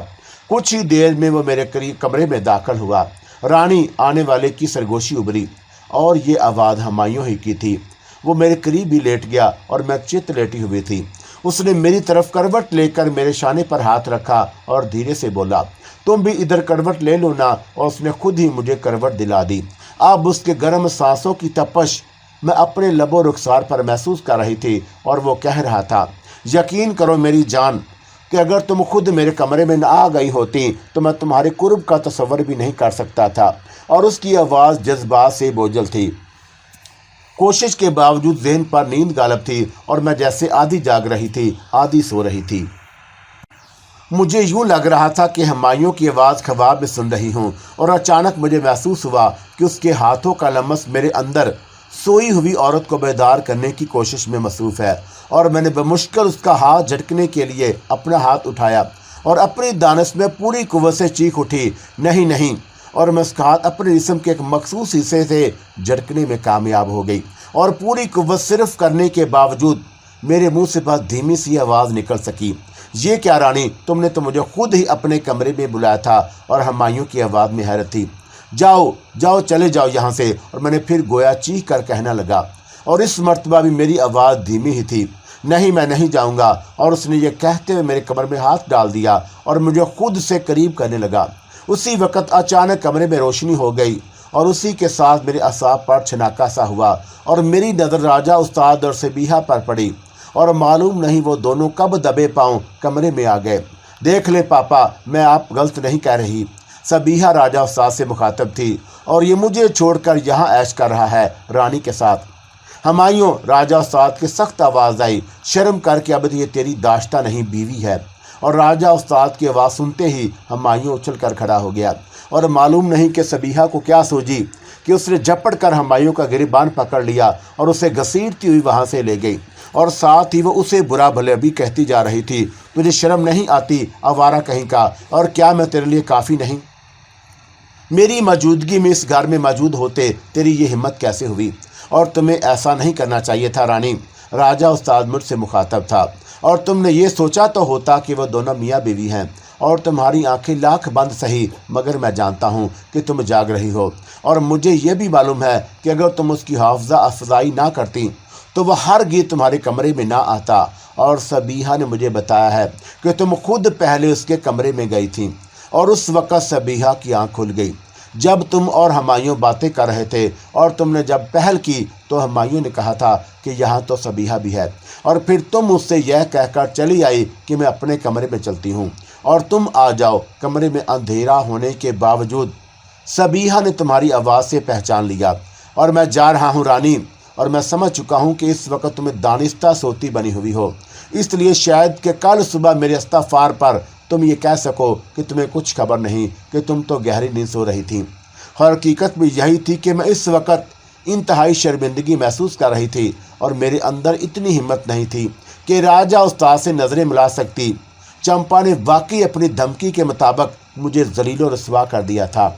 कुछ ही देर में वो मेरे कमरे में दाखिल हुआ। रानी आने वाले की सरगोशी उभरी और ये आवाज़ हमायूं ही की थी। वो मेरे करीब ही लेट गया और मैं चित लेटी हुई थी। उसने मेरी तरफ करवट लेकर मेरे शाने पर हाथ रखा और धीरे से बोला, तुम भी इधर करवट ले लो ना। और उसने खुद ही मुझे करवट दिला दी। अब उसके गर्म सांसों की तपश मैं अपने लबो रुखसार पर महसूस कर रही थी और वो कह रहा था, यकीन करो मेरी जान कि अगर तुम खुद मेरे कमरे में न आ गई होती तो मैं तुम्हारे कुर्ब का तसव्वुर भी नहीं कर सकता था। और उसकी आवाज़ जज्बात से बोझल थी। कोशिश के बावजूद ज़हन पर नींद गालिब थी और मैं जैसे आधी जाग रही थी आधी सो रही थी। मुझे यूं लग रहा था कि हमायूं की आवाज़ ख्वाब में सुन रही हूं और अचानक मुझे महसूस हुआ कि उसके हाथों का लमस मेरे अंदर सोई हुई औरत को बेदार करने की कोशिश में मसरूफ़ है। और मैंने बमुश्किल उसका हाथ झटकने के लिए अपना हाथ उठाया और अपनी दानिश में पूरी कुव्वत से चीख उठी, नहीं नहीं। और मैं उसका हाथ अपने जिस्म के एक मखसूस हिस्से से झटकने में कामयाब हो गई और पूरी कुव्वत सिर्फ करने के बावजूद मेरे मुंह से बहुत धीमी सी आवाज़ निकल सकी, ये क्या रानी, तुमने तो मुझे खुद ही अपने कमरे में बुलाया था। और हमायूं की आवाज़ में हैरत थी, जाओ जाओ चले जाओ यहाँ से। और मैंने फिर गोया चीख कर कहना लगा और इस मर्तबा भी मेरी आवाज़ धीमी ही थी, नहीं मैं नहीं जाऊँगा। और उसने ये कहते हुए मेरे कमर में हाथ डाल दिया और मुझे खुद से करीब करने लगा। उसी वक्त अचानक कमरे में रोशनी हो गई और उसी के साथ मेरे असाब पर छनाका सा हुआ और मेरी नज़र राजा उस्ताद और सबीहा पर पड़ी और मालूम नहीं वो दोनों कब दबे पांव कमरे में आ गए। देख ले पापा, मैं आप गलत नहीं कह रही। सबीहा राजा उस्ताद से मुखातब थी और ये मुझे छोड़कर यहाँ ऐश कर रहा है रानी के साथ। हमायूं, राजा उस्ताद की सख्त आवाज़ आई, शर्म करके अब ये तेरी दाश्ता नहीं बीवी है। और राजा उस्ताद की आवाज़ सुनते ही हमायूं उछल कर खड़ा हो गया और मालूम नहीं कि सबीहा को क्या सूझी कि उसने झपट कर हमायूं का गिरबान पकड़ लिया और उसे घसीटती हुई वहाँ से ले गई और साथ ही वो उसे बुरा भले भी कहती जा रही थी, तुझे शर्म नहीं आती आवारा कहीं का, और क्या मैं तेरे लिए काफ़ी नहीं? मेरी मौजूदगी में इस घर में मौजूद होते तेरी ये हिम्मत कैसे हुई? और तुम्हें ऐसा नहीं करना चाहिए था रानी। राजा उस्ताद मुझसे मुखातब था और तुमने ये सोचा तो होता कि वो दोनों मियाँ बीवी हैं और तुम्हारी आंखें लाख बंद सही, मगर मैं जानता हूँ कि तुम जाग रही हो। और मुझे ये भी मालूम है कि अगर तुम उसकी हाफजा अफजाई ना करती तो वह हरगिज़ तुम्हारे कमरे में ना आता। और सबीहा ने मुझे बताया है कि तुम खुद पहले उसके कमरे में गई थी और उस वक़्त सबीहा की आँख खुल गई जब तुम और हमायूं बातें कर रहे थे। और तुमने जब पहल की तो हमायूं ने कहा था कि यहाँ तो सबीहा भी है, और फिर तुम मुझसे यह कहकर चली आई कि मैं अपने कमरे में चलती हूँ और तुम आ जाओ। कमरे में अंधेरा होने के बावजूद सबीहा ने तुम्हारी आवाज़ से पहचान लिया और मैं जा रहा हूँ रानी। और मैं समझ चुका हूँ कि इस वक्त तुम्हें दानिस्ता सोती बनी हुई हो, इसलिए शायद कि कल सुबह मेरे इस्तग़फ़ार पर तुम ये कह सको कि तुम्हें कुछ खबर नहीं कि तुम तो गहरी नींद सो रही थी। اور حقیقت میں یہی تھی کہ میں اس وقت انتہائی شرمندگی محسوس کر رہی تھی اور میرے اندر اتنی ہمت نہیں تھی کہ راجہ استاد سے نظریں ملا سکتی۔ چمپا نے واقعی اپنی دھمکی کے مطابق مجھے ذلیل و رسوا کر دیا تھا۔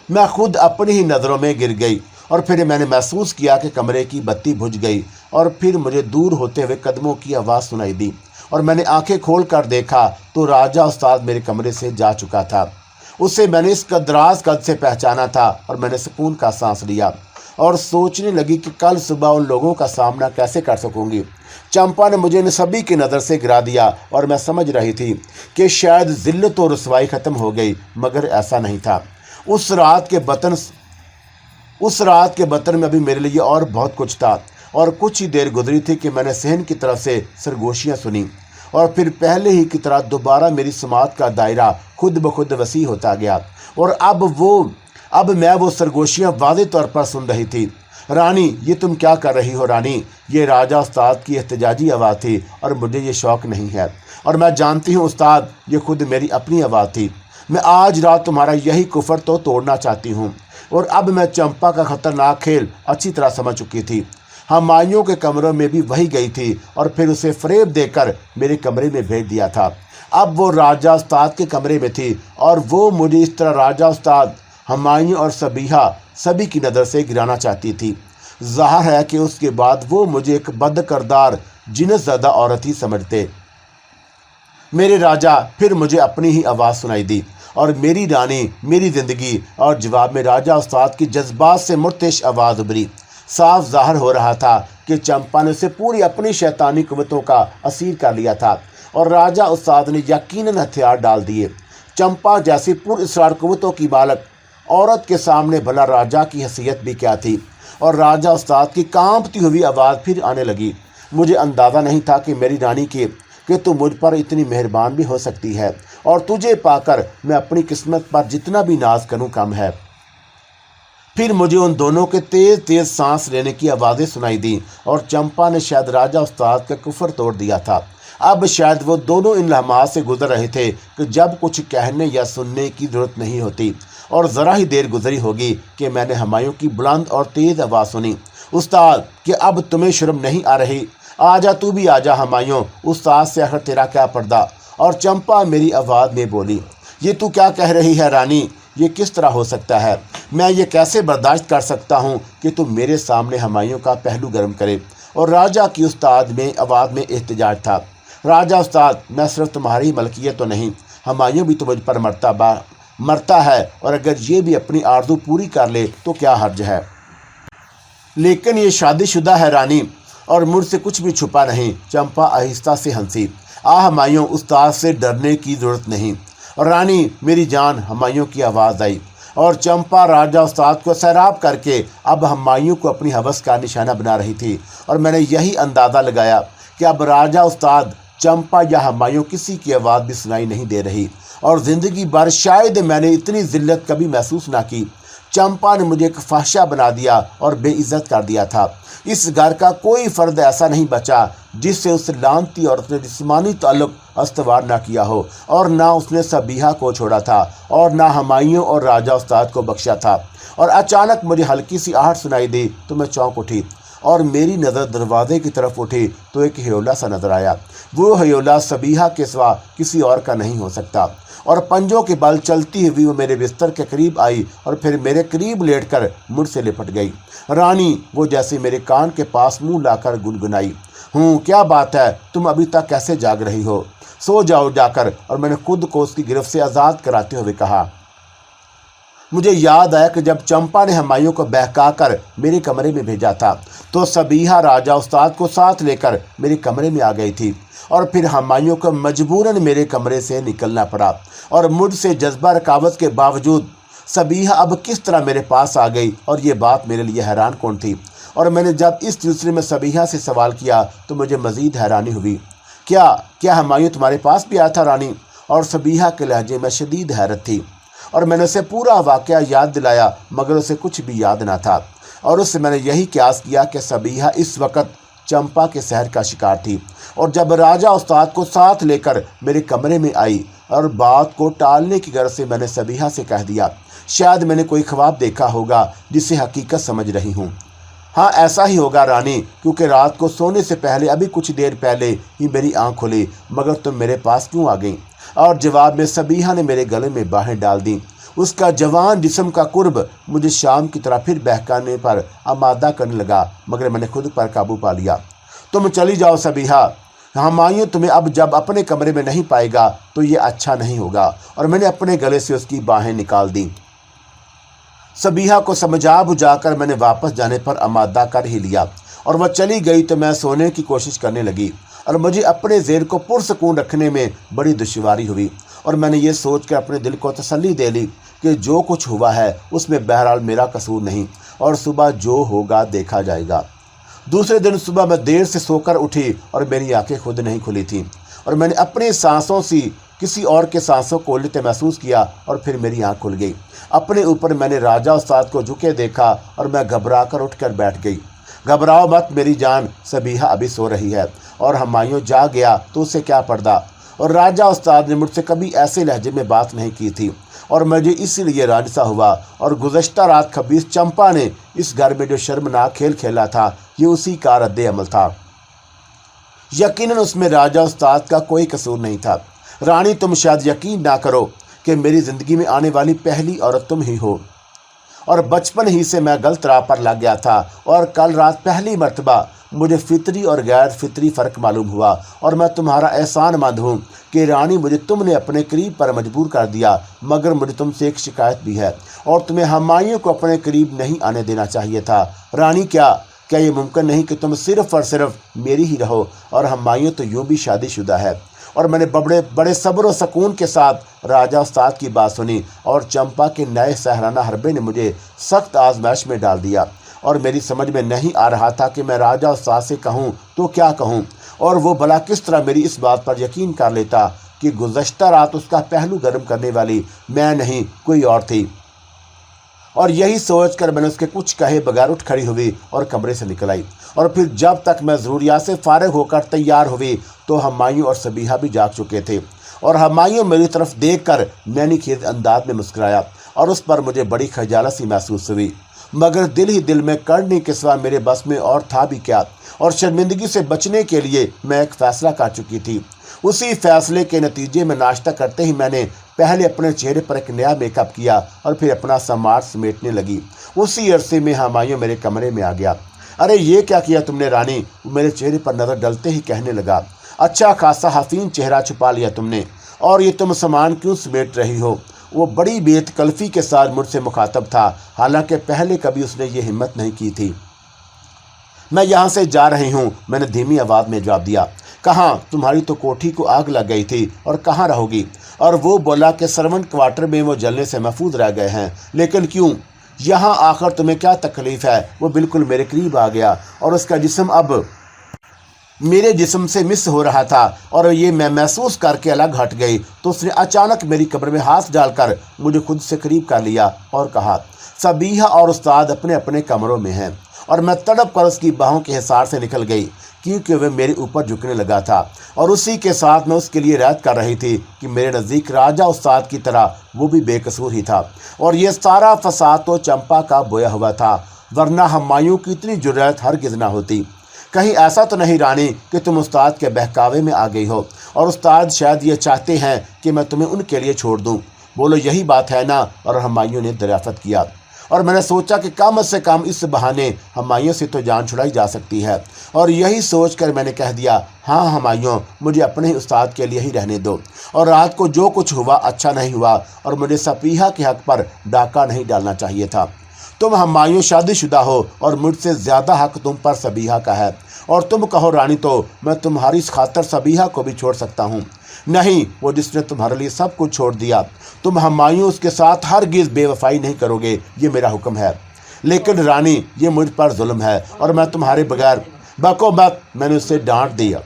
میں خود اپنی ہی نظروں میں گر گئی اور پھر میں نے محسوس کیا کہ کمرے کی بتی بجھ گئی اور پھر مجھے دور ہوتے ہوئے قدموں کی آواز سنائی دی اور میں نے آنکھیں کھول کر دیکھا تو راجہ استاد میرے کمرے سے جا چکا تھا۔ اسے میں نے اس دراز قد سے پہچانا تھا اور میں نے سکون کا سانس لیا اور سوچنے لگی کہ کل صبح ان لوگوں کا سامنا کیسے کر سکوں گی۔ چمپا نے مجھے نصبی کی نظر سے گرا دیا اور میں سمجھ رہی تھی کہ شاید ذلت و رسوائی ختم ہو گئی، مگر ایسا نہیں تھا۔ اس رات کے بطن میں ابھی میرے لیے اور بہت کچھ تھا، اور کچھ ہی دیر گزری تھی کہ میں نے صحن کی طرف سے سرگوشیاں سنی اور پھر پہلے ہی کی طرح دوبارہ میری سماعت کا دائرہ خود بخود وسیع ہوتا گیا اور اب میں وہ سرگوشیاں واضح طور پر سن رہی تھی۔ رانی، یہ تم کیا کر رہی ہو رانی؟ یہ راجہ استاد کی احتجاجی آواز تھی اور مجھے یہ شوق نہیں ہے، اور میں جانتی ہوں استاد یہ خود میری اپنی آواز تھی۔ میں آج رات تمہارا یہی کفر تو توڑنا چاہتی ہوں۔ اور اب میں چمپا کا خطرناک کھیل اچھی طرح سمجھ چکی تھی۔ ہمایوں کے کمروں میں بھی وہی گئی تھی اور پھر اسے فریب دے کر میرے کمرے میں بھیج دیا تھا۔ اب وہ راجہ استاد کے کمرے میں تھی اور وہ مجھے اس طرح راجہ استاد، ہمایوں اور صبیحہ سبھی کی نظر سے گرانا چاہتی تھی۔ ظاہر ہے کہ اس کے بعد وہ مجھے ایک بد کردار جنس زدہ عورت ہی سمجھتے۔ میرے راجہ، پھر مجھے اپنی ہی آواز سنائی دی اور میری رانی، میری زندگی، اور جواب میں راجہ استاد کی جذبات سے مرتعش آواز ابھری۔ صاف ظاہر ہو رہا تھا کہ چمپا نے اسے پوری اپنی شیطانی قوتوں کا اسیر کر لیا تھا اور راجہ استاد نے یقیناً ہتھیار ڈال دیے۔ چمپا جیسی پر اسرار قوتوں کی مالک عورت کے سامنے بھلا راجہ کی حیثیت بھی کیا تھی؟ اور راجہ استاد کی کانپتی ہوئی آواز پھر آنے لگی۔ مجھے اندازہ نہیں تھا کہ میری رانی کہ تو مجھ پر اتنی مہربان بھی ہو سکتی ہے، اور تجھے پا کر میں اپنی قسمت پر جتنا بھی ناز کروں کم ہے۔ پھر مجھے ان دونوں کے تیز تیز سانس لینے کی آوازیں سنائی دیں اور چمپا نے شاید راجہ استاد کا کفر توڑ دیا تھا۔ اب شاید وہ دونوں ان لمحات سے گزر رہے تھے کہ جب کچھ کہنے یا سننے کی ضرورت نہیں ہوتی، اور ذرا ہی دیر گزری ہوگی کہ میں نے ہمایوں کی بلند اور تیز آواز سنی، استاد، کہ اب تمہیں شرم نہیں آ رہی؟ آجا، تو بھی آجا ہمایوں، استاد سے آخر تیرا کیا پردہ؟ اور چمپا میری آواز میں بولی، یہ تو کیا کہہ رہی ہے رانی؟ یہ کس طرح ہو سکتا ہے؟ میں یہ کیسے برداشت کر سکتا ہوں کہ تم میرے سامنے ہمایوں کا پہلو گرم کرے؟ اور راجہ کی آواز میں احتجاج تھا، راجہ استاد، میں صرف تمہاری ملکیت تو نہیں، ہمایوں بھی تو مجھ پر مرتا ہے، اور اگر یہ بھی اپنی آرزو پوری کر لے تو کیا حرج ہے؟ لیکن یہ شادی شدہ ہے رانی، اور مجھ سے کچھ بھی چھپا نہیں۔ چمپا آہستہ سے ہنسی، ہمایوں، استاد سے ڈرنے کی ضرورت نہیں۔ رانی، میری جان، ہمایوں کی آواز آئی، اور چمپا راجہ استاد کو سیراب کر کے اب ہمایوں کو اپنی ہوس کا نشانہ بنا رہی تھی، اور میں نے یہی اندازہ لگایا کہ اب راجہ استاد، چمپا یا ہمایوں کسی کی آواز بھی سنائی نہیں دے رہی، اور زندگی بھر شاید میں نے اتنی ذلت کبھی محسوس نہ کی۔ چمپا نے مجھے ایک فحشہ بنا دیا اور بے عزت کر دیا تھا۔ اس گھر کا کوئی فرد ایسا نہیں بچا جس سے اس لعنتی عورت نے جسمانی تعلق استوار نہ کیا ہو، اور نہ اس نے صبیحہ کو چھوڑا تھا، اور نہ ہمایوں اور راجہ استاد کو بخشا تھا۔ اور اچانک مجھے ہلکی سی آہٹ سنائی دی تو میں چونک اٹھی، اور میری نظر دروازے کی طرف اٹھی تو ایک ہیولا سا نظر آیا۔ وہ ہیولا صبیحہ کے سوا کسی اور کا نہیں ہو سکتا، اور پنجوں کے بل چلتی ہوئی وہ میرے بستر کے قریب آئی اور پھر میرے قریب لیٹ کر مجھ سے لپٹ گئی۔ رانی، وہ جیسے میرے کان کے پاس منہ لا کر گنگنائی، کیا بات ہے، تم ابھی تک کیسے جاگ رہی ہو؟ سو جاؤ جا کر۔ اور میں نے خود کو اس کی گرفت سے آزاد کراتے ہوئے کہا۔ مجھے یاد آیا کہ جب چمپا نے ہمایوں کو بہکا کر میرے کمرے میں بھیجا تھا تو صبیحہ راجہ استاد کو ساتھ لے کر میرے کمرے میں آ گئی تھی، اور پھر ہمایوں کو مجبوراً میرے کمرے سے نکلنا پڑا، اور مجھ سے جذبہ رکاوٹ کے باوجود صبیحہ اب کس طرح میرے پاس آ گئی، اور یہ بات میرے لیے حیران کن تھی۔ اور میں نے جب اس سلسلے میں صبیحہ سے سوال کیا تو مجھے مزید حیرانی ہوئی۔ کیا ہمایوں تمہارے پاس بھی آیا تھا رانی؟ اور صبیحہ کے لہجے میں شدید حیرت تھی، اور میں نے اسے پورا واقعہ یاد دلایا، مگر اسے کچھ بھی یاد نہ تھا، اور اس سے میں نے یہی قیاس کیا کہ صبیحہ اس وقت چمپا کے سحر کا شکار تھی۔ اور جب راجہ استاد کو ساتھ لے کر میرے کمرے میں آئی اور بات کو ٹالنے کی غرض سے میں نے صبیحہ سے کہہ دیا شاید میں نے کوئی خواب دیکھا ہوگا جسے حقیقت سمجھ رہی ہوں۔ ہاں ایسا ہی ہوگا رانی، کیونکہ رات کو سونے سے پہلے ابھی کچھ دیر پہلے ہی میری آنکھ کھلی، مگر تم میرے پاس کیوں آ گئیں؟ اور جواب میں صبیحہ نے میرے گلے میں باہیں ڈال دیں۔ اس کا جوان جسم کا قرب مجھے شام کی طرح پھر بہکانے پر آمادہ کرنے لگا، مگر میں نے خود پر قابو پا لیا۔ تم چلی جاؤ صبیحہ، ہمایوں تمہیں اب جب اپنے کمرے میں نہیں پائے گا تو یہ اچھا نہیں ہوگا، اور میں نے اپنے گلے سے اس کی باہیں نکال دیں۔ صبیحہ کو سمجھا بجھا کر میں نے واپس جانے پر آمادہ کر ہی لیا، اور وہ چلی گئی تو میں سونے کی کوشش کرنے لگی، اور مجھے اپنے ذہن کو پرسکون رکھنے میں بڑی دشواری ہوئی، اور میں نے یہ سوچ کر اپنے دل کو تسلی دے لی کہ جو کچھ ہوا ہے اس میں بہرحال میرا قصور نہیں، اور صبح جو ہوگا دیکھا جائے گا۔ دوسرے دن صبح میں دیر سے سو کر اٹھی اور میری آنکھیں خود نہیں کھلی تھیں، اور میں نے اپنی سانسوں سے کسی اور کے سانسوں کو لیتے محسوس کیا، اور پھر میری آنکھ کھل گئی۔ اپنے اوپر میں نے راجہ استاد کو جھکے دیکھا، اور میں گھبرا کر اٹھ کر بیٹھ گئی۔ گھبراؤ مت میری جان، صبیحہ ابھی سو رہی ہے، اور ہمایوں جا گیا تو اسے کیا پردہ۔ اور راجہ استاد نے مجھ سے کبھی ایسے لہجے میں بات نہیں کی تھی، اور مجھے اسی لیے رانجسہ ہوا، اور گزشتہ رات خبیث چمپا نے اس گھر میں جو شرمناک کھیل کھیلا تھا یہ اسی کا رد عمل تھا۔ یقیناً اس میں راجہ استاد کا کوئی قصور نہیں تھا۔ رانی تم شاید یقین نہ کرو کہ میری زندگی میں آنے والی پہلی عورت تم ہی ہو، اور بچپن ہی سے میں غلط راہ پر لگ گیا تھا، اور کل رات پہلی مرتبہ مجھے فطری اور غیر فطری فرق معلوم ہوا، اور میں تمہارا احسان مند ہوں کہ رانی مجھے تم نے اپنے قریب پر مجبور کر دیا، مگر مجھے تم سے ایک شکایت بھی ہے، اور تمہیں ہمایوں کو اپنے قریب نہیں آنے دینا چاہیے تھا۔ رانی کیا یہ ممکن نہیں کہ تم صرف اور صرف میری ہی رہو، اور ہمایوں تو یوں بھی شادی شدہ ہے؟ اور میں نے بڑے صبر و سکون کے ساتھ راجہ استاد کی بات سنی، اور چمپا کے نئے سحرانہ حربے نے مجھے سخت آزمائش میں ڈال دیا، اور میری سمجھ میں نہیں آ رہا تھا کہ میں راجہ استاد سے کہوں تو کیا کہوں، اور وہ بھلا کس طرح میری اس بات پر یقین کر لیتا کہ گزشتہ رات اس کا پہلو گرم کرنے والی میں نہیں کوئی اور تھی۔ اور یہی سوچ کر میں نے اس کے کچھ کہے بغیر اٹھ کھڑی ہوئی اور کمرے سے نکل آئی، اور پھر جب تک میں ضروریات سے فارغ ہو کر تیار ہوئی تو ہمایوں اور صبیحہ بھی جاگ چکے تھے، اور ہمایوں میری طرف دیکھ کر معنی خیز انداز میں مسکرایا، اور اس پر مجھے بڑی خجالت سی محسوس ہوئی، مگر دل ہی دل میں کرنے کے سوا میرے بس میں اور تھا بھی کیا، اور شرمندگی سے بچنے کے لیے میں ایک فیصلہ کر چکی تھی۔ اسی فیصلے کے نتیجے میں ناشتہ کرتے ہی میں نے پہلے اپنے چہرے پر ایک نیا میک اپ کیا، اور پھر اپنا سماٹ سمیٹنے لگی۔ اسی عرصے میں ہمایوں میرے کمرے میں آ گیا۔ ارے یہ کیا کیا تم نے رانی؟ وہ میرے چہرے پر نظر ڈلتے ہی کہنے لگا، اچھا خاصا حسین چہرہ چھپا لیا تم نے، اور یہ تم سامان کیوں سمیٹ رہی ہو؟ وہ بڑی بے تکلفی کے ساتھ مجھ سے مخاطب تھا، حالانکہ پہلے کبھی اس نے یہ ہمت نہیں کی تھی۔ میں یہاں سے جا رہی ہوں، میں نے دھیمی آواز میں جواب دیا۔ کہاں؟ تمہاری تو کوٹھی کو آگ لگ گئی تھی، اور کہاں رہو گی؟ اور وہ بولا کہ سرونٹ کوارٹر میں وہ جلنے سے محفوظ رہ گئے ہیں، لیکن کیوں؟ یہاں آخر تمہیں کیا تکلیف ہے؟ وہ بالکل میرے قریب آ گیا، اور اس کا جسم اب میرے جسم سے مس ہو رہا تھا، اور یہ میں محسوس کر کے الگ ہٹ گئی تو اس نے اچانک میری کمر میں ہاتھ ڈال کر مجھے خود سے قریب کر لیا اور کہا، صبیحہ اور استاد اپنے اپنے کمروں میں ہیں۔ اور میں تڑپ کر اس کی باہوں کے حصار سے نکل گئی، کیونکہ وہ میرے اوپر جھکنے لگا تھا، اور اسی کے ساتھ میں اس کے لیے رعایت کر رہی تھی کہ میرے نزدیک راجہ استاد کی طرح وہ بھی بے قصور ہی تھا، اور یہ سارا فساد تو چمپا کا بویا ہوا تھا، ورنہ ہمایوں کی اتنی جرأت ہرگز نہ ہوتی۔ کہیں ایسا تو نہیں رانی کہ تم استاد کے بہکاوے میں آ گئی ہو، اور استاد شاید یہ چاہتے ہیں کہ میں تمہیں ان کے لیے چھوڑ دوں؟ بولو یہی بات ہے نا؟ اور ہمایوں نے دریافت کیا، اور میں نے سوچا کہ کم سے کم اس بہانے ہمایوں سے تو جان چھڑائی جا سکتی ہے، اور یہی سوچ کر میں نے کہہ دیا، ہاں ہمایوں، مجھے اپنے ہی استاد کے لیے ہی رہنے دو، اور رات کو جو کچھ ہوا اچھا نہیں ہوا، اور مجھے صبیحہ کے حق پر ڈاکہ نہیں ڈالنا چاہیے تھا۔ تم ہمایوں شادی شدہ ہو، اور مجھ سے زیادہ حق تم پر صبیحہ کا ہے، اور تم کہو رانی تو میں تمہاری اس خاطر صبیحہ کو بھی چھوڑ سکتا ہوں۔ نہیں، وہ جس نے تمہارے لیے سب کچھ چھوڑ دیا، تم ہمایوں اس کے ساتھ ہرگز بے وفائی نہیں کرو گے، یہ میرا حکم ہے۔ لیکن رانی، یہ مجھ پر ظلم ہے، اور میں تمہارے بغیر بکو مت، میں نے اسے ڈانٹ دیا۔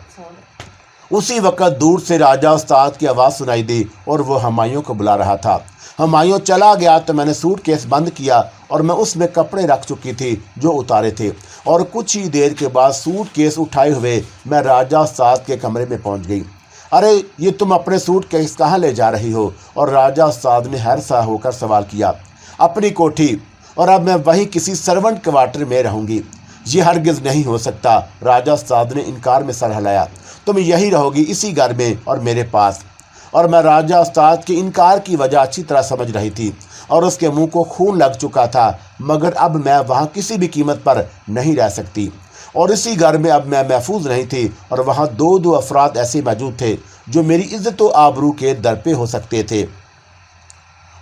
اسی وقت دور سے راجہ استاد کی آواز سنائی دی، اور وہ ہمایوں کو بلا رہا تھا۔ ہمایوں چلا گیا تو میں نے سوٹ کیس بند کیا، اور میں اس میں کپڑے رکھ چکی تھی جو اتارے تھے، اور کچھ ہی دیر کے بعد سوٹ کیس اٹھائے ہوئے میں راجہ استاد کے کمرے میں پہنچ گئی۔ ارے یہ تم اپنے سوٹ کیس کہاں لے جا رہی ہو؟ اور راجہ استاد نے حیران ہو کر سوال کیا۔ अपनी कोठी, और अब मैं वहीं किसी सर्वेंट क्वार्टर में रहूंगी। ये हरगिज नहीं हो सकता। राजा उस्ताद ने इनकार में सर हिलाया। तुम यही रहोगी, इसी घर में और मेरे पास। और मैं राजा उस्ताद के इनकार की वजह अच्छी तरह समझ रही थी और उसके मुंह को खून लग चुका था, मगर अब मैं वहाँ किसी भी कीमत पर नहीं रह सकती। और इसी घर में अब मैं महफूज नहीं थी, और वहाँ दो अफराद ऐसे मौजूद थे जो मेरी इज्जत व आबरू के दर पे हो सकते थे।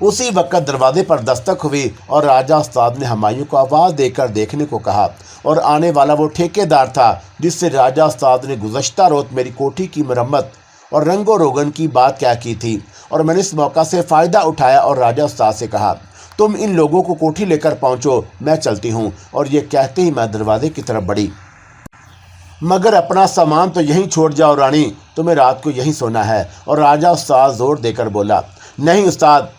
उसी वक्त दरवाजे पर दस्तक हुई और राजा उस्ताद ने हुमायूं को आवाज़ देकर देखने को कहा, और आने वाला वो ठेकेदार था जिससे राजा उस्ताद ने गुज़श्ता रोज़ मेरी कोठी की मरम्मत और रंगो रोगन की बात क्या की थी। और मैंने इस मौका से फ़ायदा उठाया और राजा उस्ताद से कहा, तुम इन लोगों को कोठी लेकर पहुँचो, मैं चलती हूँ। और ये कहते ही मैं दरवाजे की तरफ बढ़ी। मगर अपना सामान तो यहीं छोड़ जाओ रानी, तुम्हें रात को यहीं सोना है। और राजा उस्ताद ज़ोर देकर बोला, नहीं उस्ताद।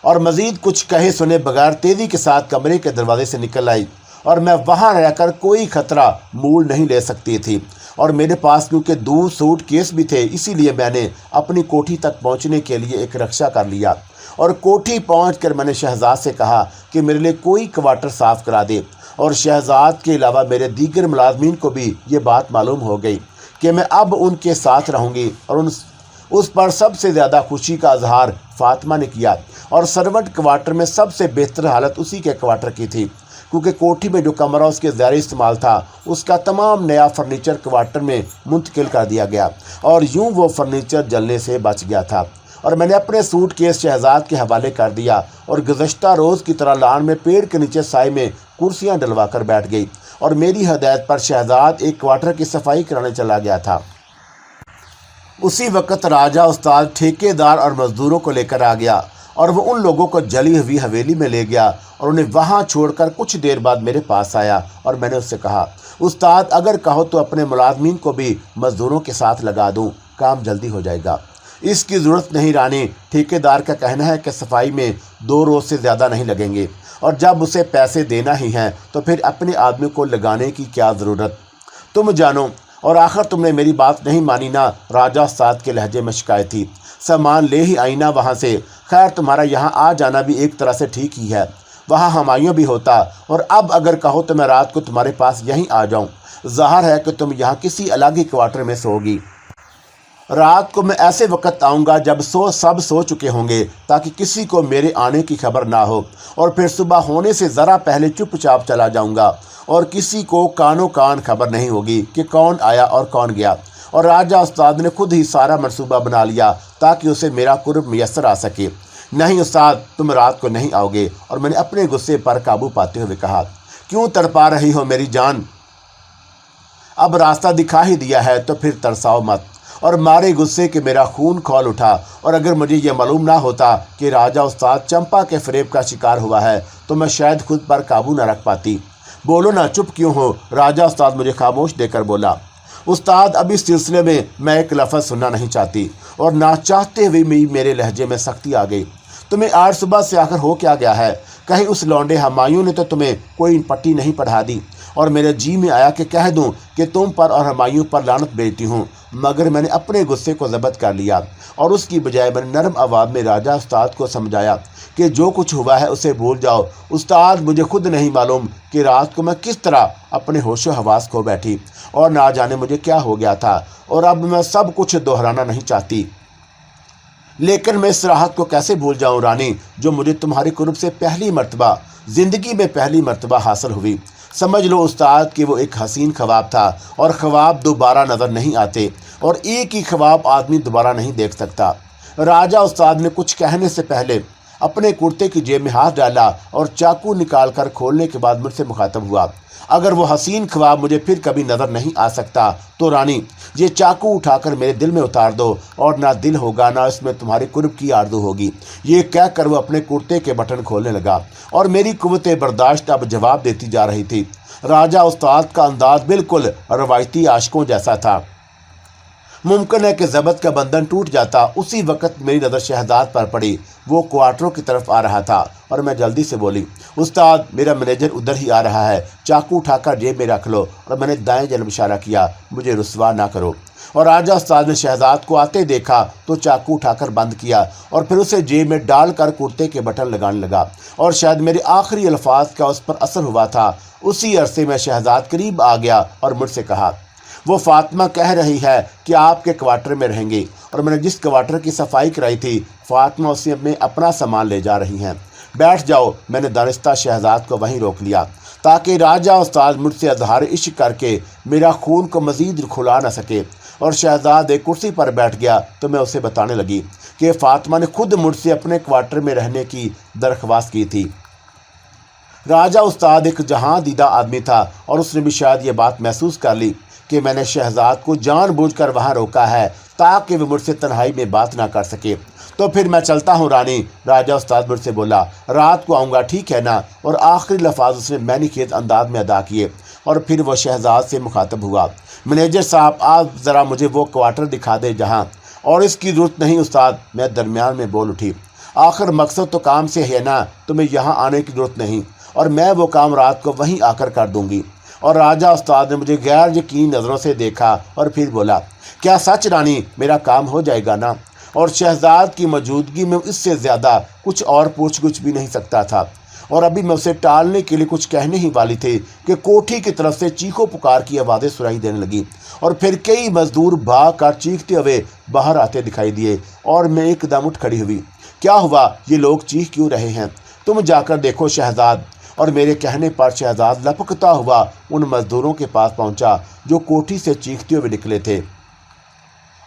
और मज़ीद कुछ कहे सुने बगैर तेज़ी के साथ कमरे के दरवाजे से निकल आई। और मैं वहाँ रहकर कोई ख़तरा मूल नहीं ले सकती थी, और मेरे पास क्योंकि 2 सूट केस भी थे, इसीलिए मैंने अपनी कोठी तक पहुँचने के लिए एक रक्षा कर लिया। और कोठी पहुँचकर मैंने शहजाद से कहा कि मेरे लिए कोई क्वार्टर साफ़ करा दे। और शहजाद के अलावा मेरे दीगर मुलाजमीन को भी ये बात मालूम हो गई कि मैं अब उनके साथ रहूँगी। और उस पर सबसे ज़्यादा खुशी का इजहार फातिमा ने किया। और सर्वेंट क्वार्टर में सबसे बेहतर हालत उसी के क्वार्टर की थी, क्योंकि कोठी में जो कमरा उसके ज़ैर इस्तेमाल था उसका तमाम नया फर्नीचर क्वार्टर में मुंतकिल कर दिया गया, और यूं वो फर्नीचर जलने से बच गया था। और मैंने अपने सूट केस शहजाद के हवाले कर दिया, और गुज़श्ता रोज़ की तरह लान में पेड़ के नीचे साए में कुर्सियां डलवा कर बैठ गई। और मेरी हदायत पर शहजाद एक क्वार्टर की सफाई कराने चला गया था। उसी वक्त राजा उस्ताद ठेकेदार और मज़दूरों को लेकर आ गया, और वो उन लोगों को जली हुई हवेली में ले गया और उन्हें वहाँ छोड़कर कुछ देर बाद मेरे पास आया। और मैंने उससे कहा, उस्ताद अगर कहो तो अपने मुलाजमीन को भी मज़दूरों के साथ लगा दूँ, काम जल्दी हो जाएगा। इसकी ज़रूरत नहीं रानी, ठेकेदार का कहना है कि सफाई में 2 रोज़ से ज़्यादा नहीं लगेंगे, और जब उसे पैसे देना ही हैं तो फिर अपने आदमी को लगाने की क्या ज़रूरत, तुम जानो। और आखिर तुमने मेरी बात नहीं मानी ना। राजा उस्ताद के लहजे में शिकायत थी। सामान ले ही आई ना वहाँ से। खैर तुम्हारा यहाँ आ जाना भी एक तरह से ठीक ही है, वहाँ हुमायूं भी होता। और अब अगर कहो तो मैं रात को तुम्हारे पास यहीं आ जाऊँ। ज़ाहिर है कि तुम यहाँ किसी अलग ही क्वार्टर में सोओगी। रात को मैं ऐसे वक्त आऊँगा जब सब सो चुके होंगे, ताकि किसी को मेरे आने की खबर ना हो। और फिर सुबह होने से ज़रा पहले चुपचाप चला जाऊँगा, और किसी को कानों कान खबर नहीं होगी कि कौन आया और कौन गया। और राजा उस्ताद ने खुद ही सारा मंसूबा बना लिया ताकि उसे मेरा कुर्ब मैसर आ सके। नहीं उस्ताद, तुम रात को नहीं आओगे। और मैंने अपने गुस्से पर काबू पाते हुए कहा, क्यों तड़पा रही हो मेरी जान? अब रास्ता दिखा ही दिया है तो फिर तरसाओ मत। और मारे गुस्से के मेरा खून खौल उठा। और अगर मुझे यह मालूम ना होता कि राजा उस्ताद चंपा के फरेब का शिकार हुआ है तो मैं शायद खुद पर काबू न रख पाती। बोलो ना, चुप क्यों हो? राजा उस्ताद मुझे खामोश देकर बोला, उस्ताद अब इस सिलसिले में मैं एक लफ्ज़ सुनना नहीं चाहती। और ना चाहते हुए मेरे लहजे में सख्ती आ गई। तुम्हें आज सुबह से आखिर हो क्या गया है? कहीं उस लौंडे हुमायूं ने तो तुम्हें कोई पट्टी नहीं पढ़ा दी? और मेरे जी में आया कि कह दूं कि तुम पर और हुमायूं पर लानत भेजती हूँ, मगर मैंने अपने गुस्से को ज़ब्त कर लिया। और उसकी बजाय मैंने नरम आवाज़ में राजा उस्ताद को समझाया कि जो कुछ हुआ है उसे भूल जाओ। उस्ताद, मुझे खुद नहीं मालूम कि रात को मैं किस तरह अपने होशो हवास खो बैठी, और ना जाने मुझे क्या हो गया था। और अब मैं सब कुछ दोहराना नहीं चाहती, लेकिन मैं इस राहत को कैसे भूल जाऊं रानी, जो मुझे तुम्हारे कुर्ब से पहली मर्तबा, ज़िंदगी में पहली मर्तबा हासिल हुई। समझ लो उस्ताद कि वो एक हसीन ख्वाब था, और ख्वाब दोबारा नज़र नहीं आते, और एक ही ख्वाब आदमी दोबारा नहीं देख सकता। राजा उस्ताद ने कुछ कहने से पहले अपने कुर्ते की जेब में हाथ डाला और चाकू निकाल कर खोलने के बाद मुझसे मुखातब हुआ, अगर वो हसीन ख्वाब मुझे फिर कभी नज़र नहीं आ सकता तो रानी, ये चाकू उठाकर मेरे दिल में उतार दो, और ना दिल होगा ना इसमें तुम्हारे कुर्ब की आरज़ू होगी। ये कह कर वो अपने कुर्ते के बटन खोलने लगा, और मेरी कुव्वते बर्दाश्त अब जवाब देती जा रही थी। राजा उस्ताद का अंदाज बिल्कुल रवायती आशिकों जैसा था। मुमकिन है कि ज़ब्त का बंधन टूट जाता। उसी वक्त मेरी नज़र शहजाद पर पड़ी। वो क्वार्टरों की तरफ आ रहा था और मैं जल्दी से बोली, उस्ताद मेरा मैनेजर उधर ही आ रहा है, चाकू उठाकर जेब में रख लो। और मैंने दाएं जानब इशारा किया, मुझे रुस्वा ना करो। और राजा उस्ताद ने शहजाद को आते देखा तो चाकू उठाकर बंद किया और फिर उसे जेब में डालकर कुर्ते के बटन लगाने लगा। और शायद मेरे आखिरी अल्फाज का उस पर असर हुआ था। उसी अरसे में शहजाद करीब आ गया और मुझसे कहा, वो फातिमा कह रही है कि आपके क्वार्टर में रहेंगी। और मैंने जिस क्वार्टर की सफाई कराई थी, फातिमा उसी में अपना सामान ले जा रही हैं। बैठ जाओ। मैंने दानिस्ता शहजाद को वहीं रोक लिया ताकि राजा उस्ताद मुझसे अजहार इश्क करके मेरा खून को मज़ीद खुला न सके। और शहजाद एक कुर्सी पर बैठ गया तो मैं उसे बताने लगी कि फातिमा ने खुद मुझसे अपने क्वार्टर में रहने की दरख्वास्त की थी। राजा उस्ताद एक जहां दीदा आदमी था और उसने भी शायद ये बात महसूस कर ली कि मैंने शहजाद को जानबूझकर वहां रोका है ताकि वो मुझसे तन्हाई में बात ना कर सके। तो फिर मैं चलता हूँ रानी। राजा उस्ताद मुझसे बोला, रात को आऊँगा, ठीक है ना। और आखिरी लफ्ज़ उसने मैनीखेत अंदाज में अदा किए और फिर वो शहजाद से मुखातब हुआ, मैनेजर साहब आप ज़रा मुझे वो क्वार्टर दिखा दे जहाँ। और इसकी ज़रूरत नहीं उस्ताद, मैं दरमियान में बोल उठी, आखिर मकसद तो काम से है ना, तुम्हें यहाँ आने की ज़रूरत नहीं और मैं वो काम रात को वहीं आकर कर दूँगी। और राजा उस्ताद ने मुझे गैर यकीन नज़रों से देखा और फिर बोला, क्या सच रानी, मेरा काम हो जाएगा ना। और शहजाद की मौजूदगी में इससे ज़्यादा कुछ और पूछ भी नहीं सकता था। और अभी मैं उसे टालने के लिए कुछ कहने ही वाली थी कि कोठी की तरफ से चीखों पुकार की आवाज़ें सुनाई देने लगी और फिर कई मजदूर भाग कर चीखते हुए बाहर आते दिखाई दिए। और मैं एकदम उठ खड़ी हुई, क्या हुआ, ये लोग चीख क्यों रहे हैं, तुम जाकर देखो शहजाद। और मेरे कहने पर शहजाद लपकता हुआ उन मजदूरों के पास पहुंचा जो कोठी से चीखते हुए निकले थे।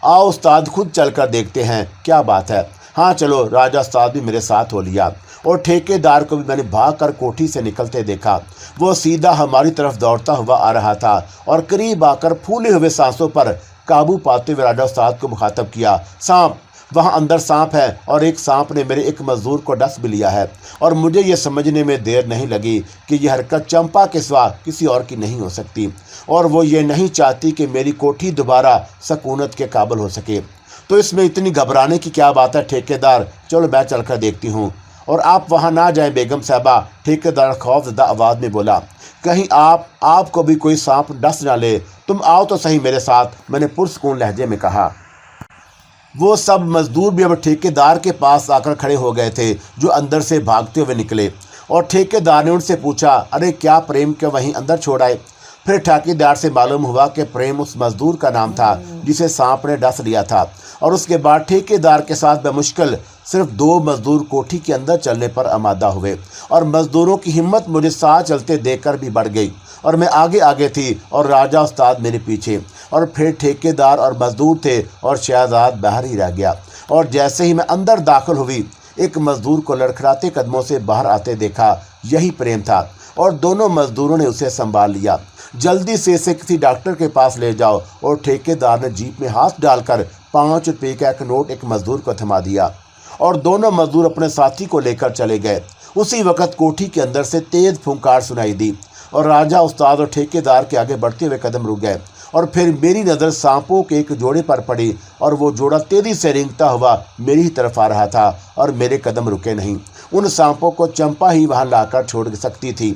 आओ उस्ताद, खुद चलकर देखते हैं क्या बात है। हाँ चलो। राजा उस्ताद भी मेरे साथ हो लिया और ठेकेदार को भी मैंने भाग कर कोठी से निकलते देखा। वो सीधा हमारी तरफ दौड़ता हुआ आ रहा था और करीब आकर फूले हुए सांसों पर काबू पाते हुए राजा उस्ताद को मुखातब किया, सांप, वहाँ अंदर सांप है और एक सांप ने मेरे एक मजदूर को डस भी लिया है। और मुझे ये समझने में देर नहीं लगी कि यह हरकत चंपा के सिवा किसी और की नहीं हो सकती और वो ये नहीं चाहती कि मेरी कोठी दोबारा सकूनत के काबिल हो सके। तो इसमें इतनी घबराने की क्या बात है ठेकेदार, चलो मैं चलकर देखती हूँ। और आप वहाँ ना जाएं बेगम साहबा, ठेकेदार खौफजदा आवाज़ में बोला, कहीं आपको भी कोई सांप डस ना ले, तुम आओ तो सही मेरे साथ, मैंने पुरसकून लहजे में कहा। वो सब मजदूर भी अब ठेकेदार के पास आकर खड़े हो गए थे जो अंदर से भागते हुए निकले। और ठेकेदार ने उनसे पूछा, अरे क्या प्रेम के वहीं अंदर छोड़ आए। फिर ठेकेदार से मालूम हुआ कि प्रेम उस मजदूर का नाम था जिसे सांप ने डस लिया था। और उसके बाद ठेकेदार के साथ बमुश्किल सिर्फ 2 मजदूर कोठी के अंदर चलने पर आमादा हुए और मजदूरों की हिम्मत मुझे साथ चलते देखकर भी बढ़ गई और मैं आगे आगे थी और राजा उस्ताद मेरे पीछे और फिर ठेकेदार और मजदूर थे और शहजाद बाहर ही रह गया। और जैसे ही मैं अंदर दाखिल हुई, एक मजदूर को लड़खड़ाते कदमों से बाहर आते देखा। यही प्रेम था और दोनों मजदूरों ने उसे संभाल लिया। जल्दी से इसे किसी डॉक्टर के पास ले जाओ। और ठेकेदार ने जीप में हाथ डालकर 5 रुपये का एक नोट एक मजदूर को थमा दिया और दोनों मजदूर अपने साथी को लेकर चले गए। उसी वक्त कोठी के अंदर से तेज फुंकार सुनाई दी और राजा उस्ताद और ठेकेदार के आगे बढ़ते हुए कदम रुक गए। और फिर मेरी नज़र सांपों के एक जोड़े पर पड़ी और वो जोड़ा तेजी से रेंगता हुआ मेरी ही तरफ आ रहा था और मेरे कदम रुके नहीं। उन सांपों को चंपा ही वहाँ लाकर छोड़ सकती थी।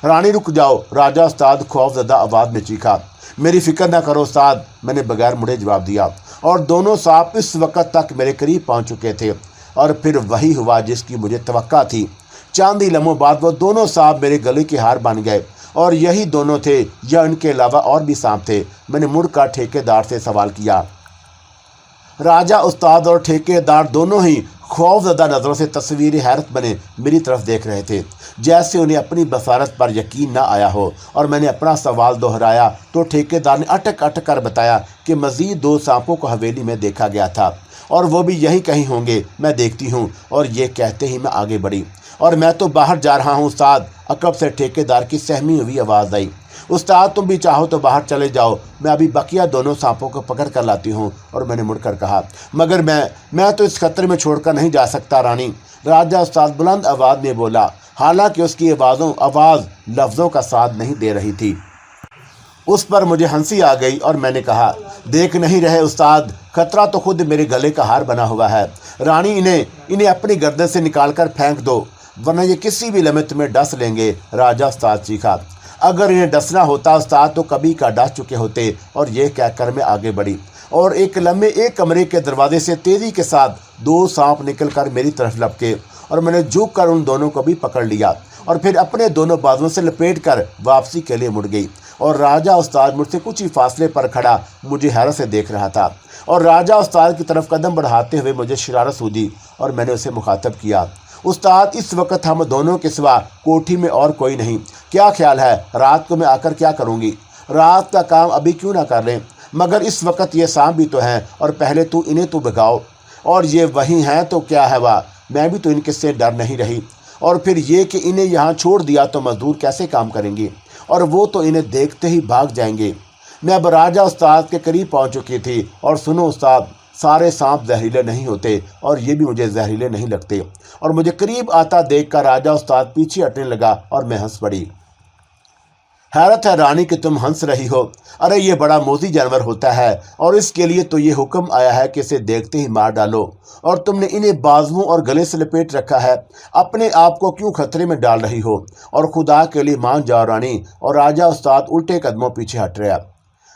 रानी रुक जाओ, राजा उस्ताद खौफजदा आवाज़ में चीखा। मेरी फिक्र ना करो उस्ताद, मैंने बगैर मुड़े जवाब दिया। और दोनों सांप इस वक्त तक मेरे करीब पहुँच चुके थे और फिर वही हुआ जिसकी मुझे तवक्का थी। चंद ही लम्हों बाद वो दोनों सांप मेरे गले के हार बन गए और यही दोनों थे या इनके अलावा और भी सांप थे। मैंने मुड़कर ठेकेदार से सवाल किया। राजा उस्ताद और ठेकेदार दोनों ही खौफजदा नज़रों से तस्वीर हैरत बने मेरी तरफ देख रहे थे, जैसे उन्हें अपनी बसारत पर यकीन ना आया हो। और मैंने अपना सवाल दोहराया तो ठेकेदार ने अटक अटक कर बताया कि मज़ीद 2 सांपों को हवेली में देखा गया था और वो भी यहीं कहीं होंगे, मैं देखती हूँ। और ये कहते ही मैं आगे बढ़ी। और मैं तो बाहर जा रहा हूँ उस्ताद, अकब से ठेकेदार की सहमी हुई आवाज़ आई। उस्ताद तुम भी चाहो तो बाहर चले जाओ, मैं अभी बकिया दोनों सांपों को पकड़ कर लाती हूँ। और मैंने मुड़कर कहा, मगर मैं तो इस खतरे में छोड़कर नहीं जा सकता रानी। राजा उस्ताद बुलंद आवाज़ में बोला, हालांकि उसकी आवाज़ लफ्ज़ों का साथ नहीं दे रही थी। उस पर मुझे हंसी आ गई और मैंने कहा, देख नहीं रहे उस्ताद, खतरा तो खुद मेरे गले का हार बना हुआ है। रानी, इन्हें अपनी गर्दन से निकाल कर फेंक दो, वरना ये किसी भी लम्हे तुम्हें डस लेंगे। राजा उस्ताद चीखा। अगर इन्हें डसना होता उस्ताद तो कभी का डस चुके होते। और ये कहकर मैं आगे बढ़ी और एक लम्हे एक कमरे के दरवाजे से तेजी के साथ 2 सांप निकल कर मेरी तरफ लपके और मैंने झुक कर उन दोनों को भी पकड़ लिया और फिर अपने दोनों बाजुओं से लपेट कर वापसी के लिए मुड़ गई। और राजा उस्ताद मुझसे कुछ ही फासले पर खड़ा मुझे हैरत से देख रहा था। और राजा उस्ताद की तरफ कदम बढ़ाते हुए मुझे शरारत सूझी और मैंने उसे मुखातब किया, उस्ताद, इस वक्त हम दोनों के सिवा कोठी में और कोई नहीं। क्या ख्याल है, रात को मैं आकर क्या करूँगी? रात का काम अभी क्यों ना कर लें? मगर इस वक्त ये सांप भी तो हैं और पहले इन्हें तो भगाओ। और ये वही हैं तो क्या है वाह, मैं भी तो इनके से डर नहीं रही। और फिर ये कि इन्हें यहाँ छोड़ दिया तो मजदूर कैसे काम करेंगे, और वो तो इन्हें देखते ही भाग जाएंगे। मैं अब राजा उस्ताद के करीब पहुँच चुकी थी। और सुनो उस्ताद, सारे सांप जहरीले नहीं होते और ये भी मुझे जहरीले नहीं लगते। और मुझे करीब आता देख कर राजा उस्ताद पीछे हटने लगा और मैं हंस पड़ी। हैरत है रानी कि तुम हंस रही हो। अरे ये बड़ा मोजी जानवर होता है और इसके लिए तो ये हुक्म आया है कि इसे देखते ही मार डालो, और तुमने इन्हें बाजुओं और गले से लपेट रखा है। अपने आप को क्यों खतरे में डाल रही हो? और खुदा के लिए मान जाओ रानी। और राजा उस्ताद उल्टे कदमों पीछे हट रहा।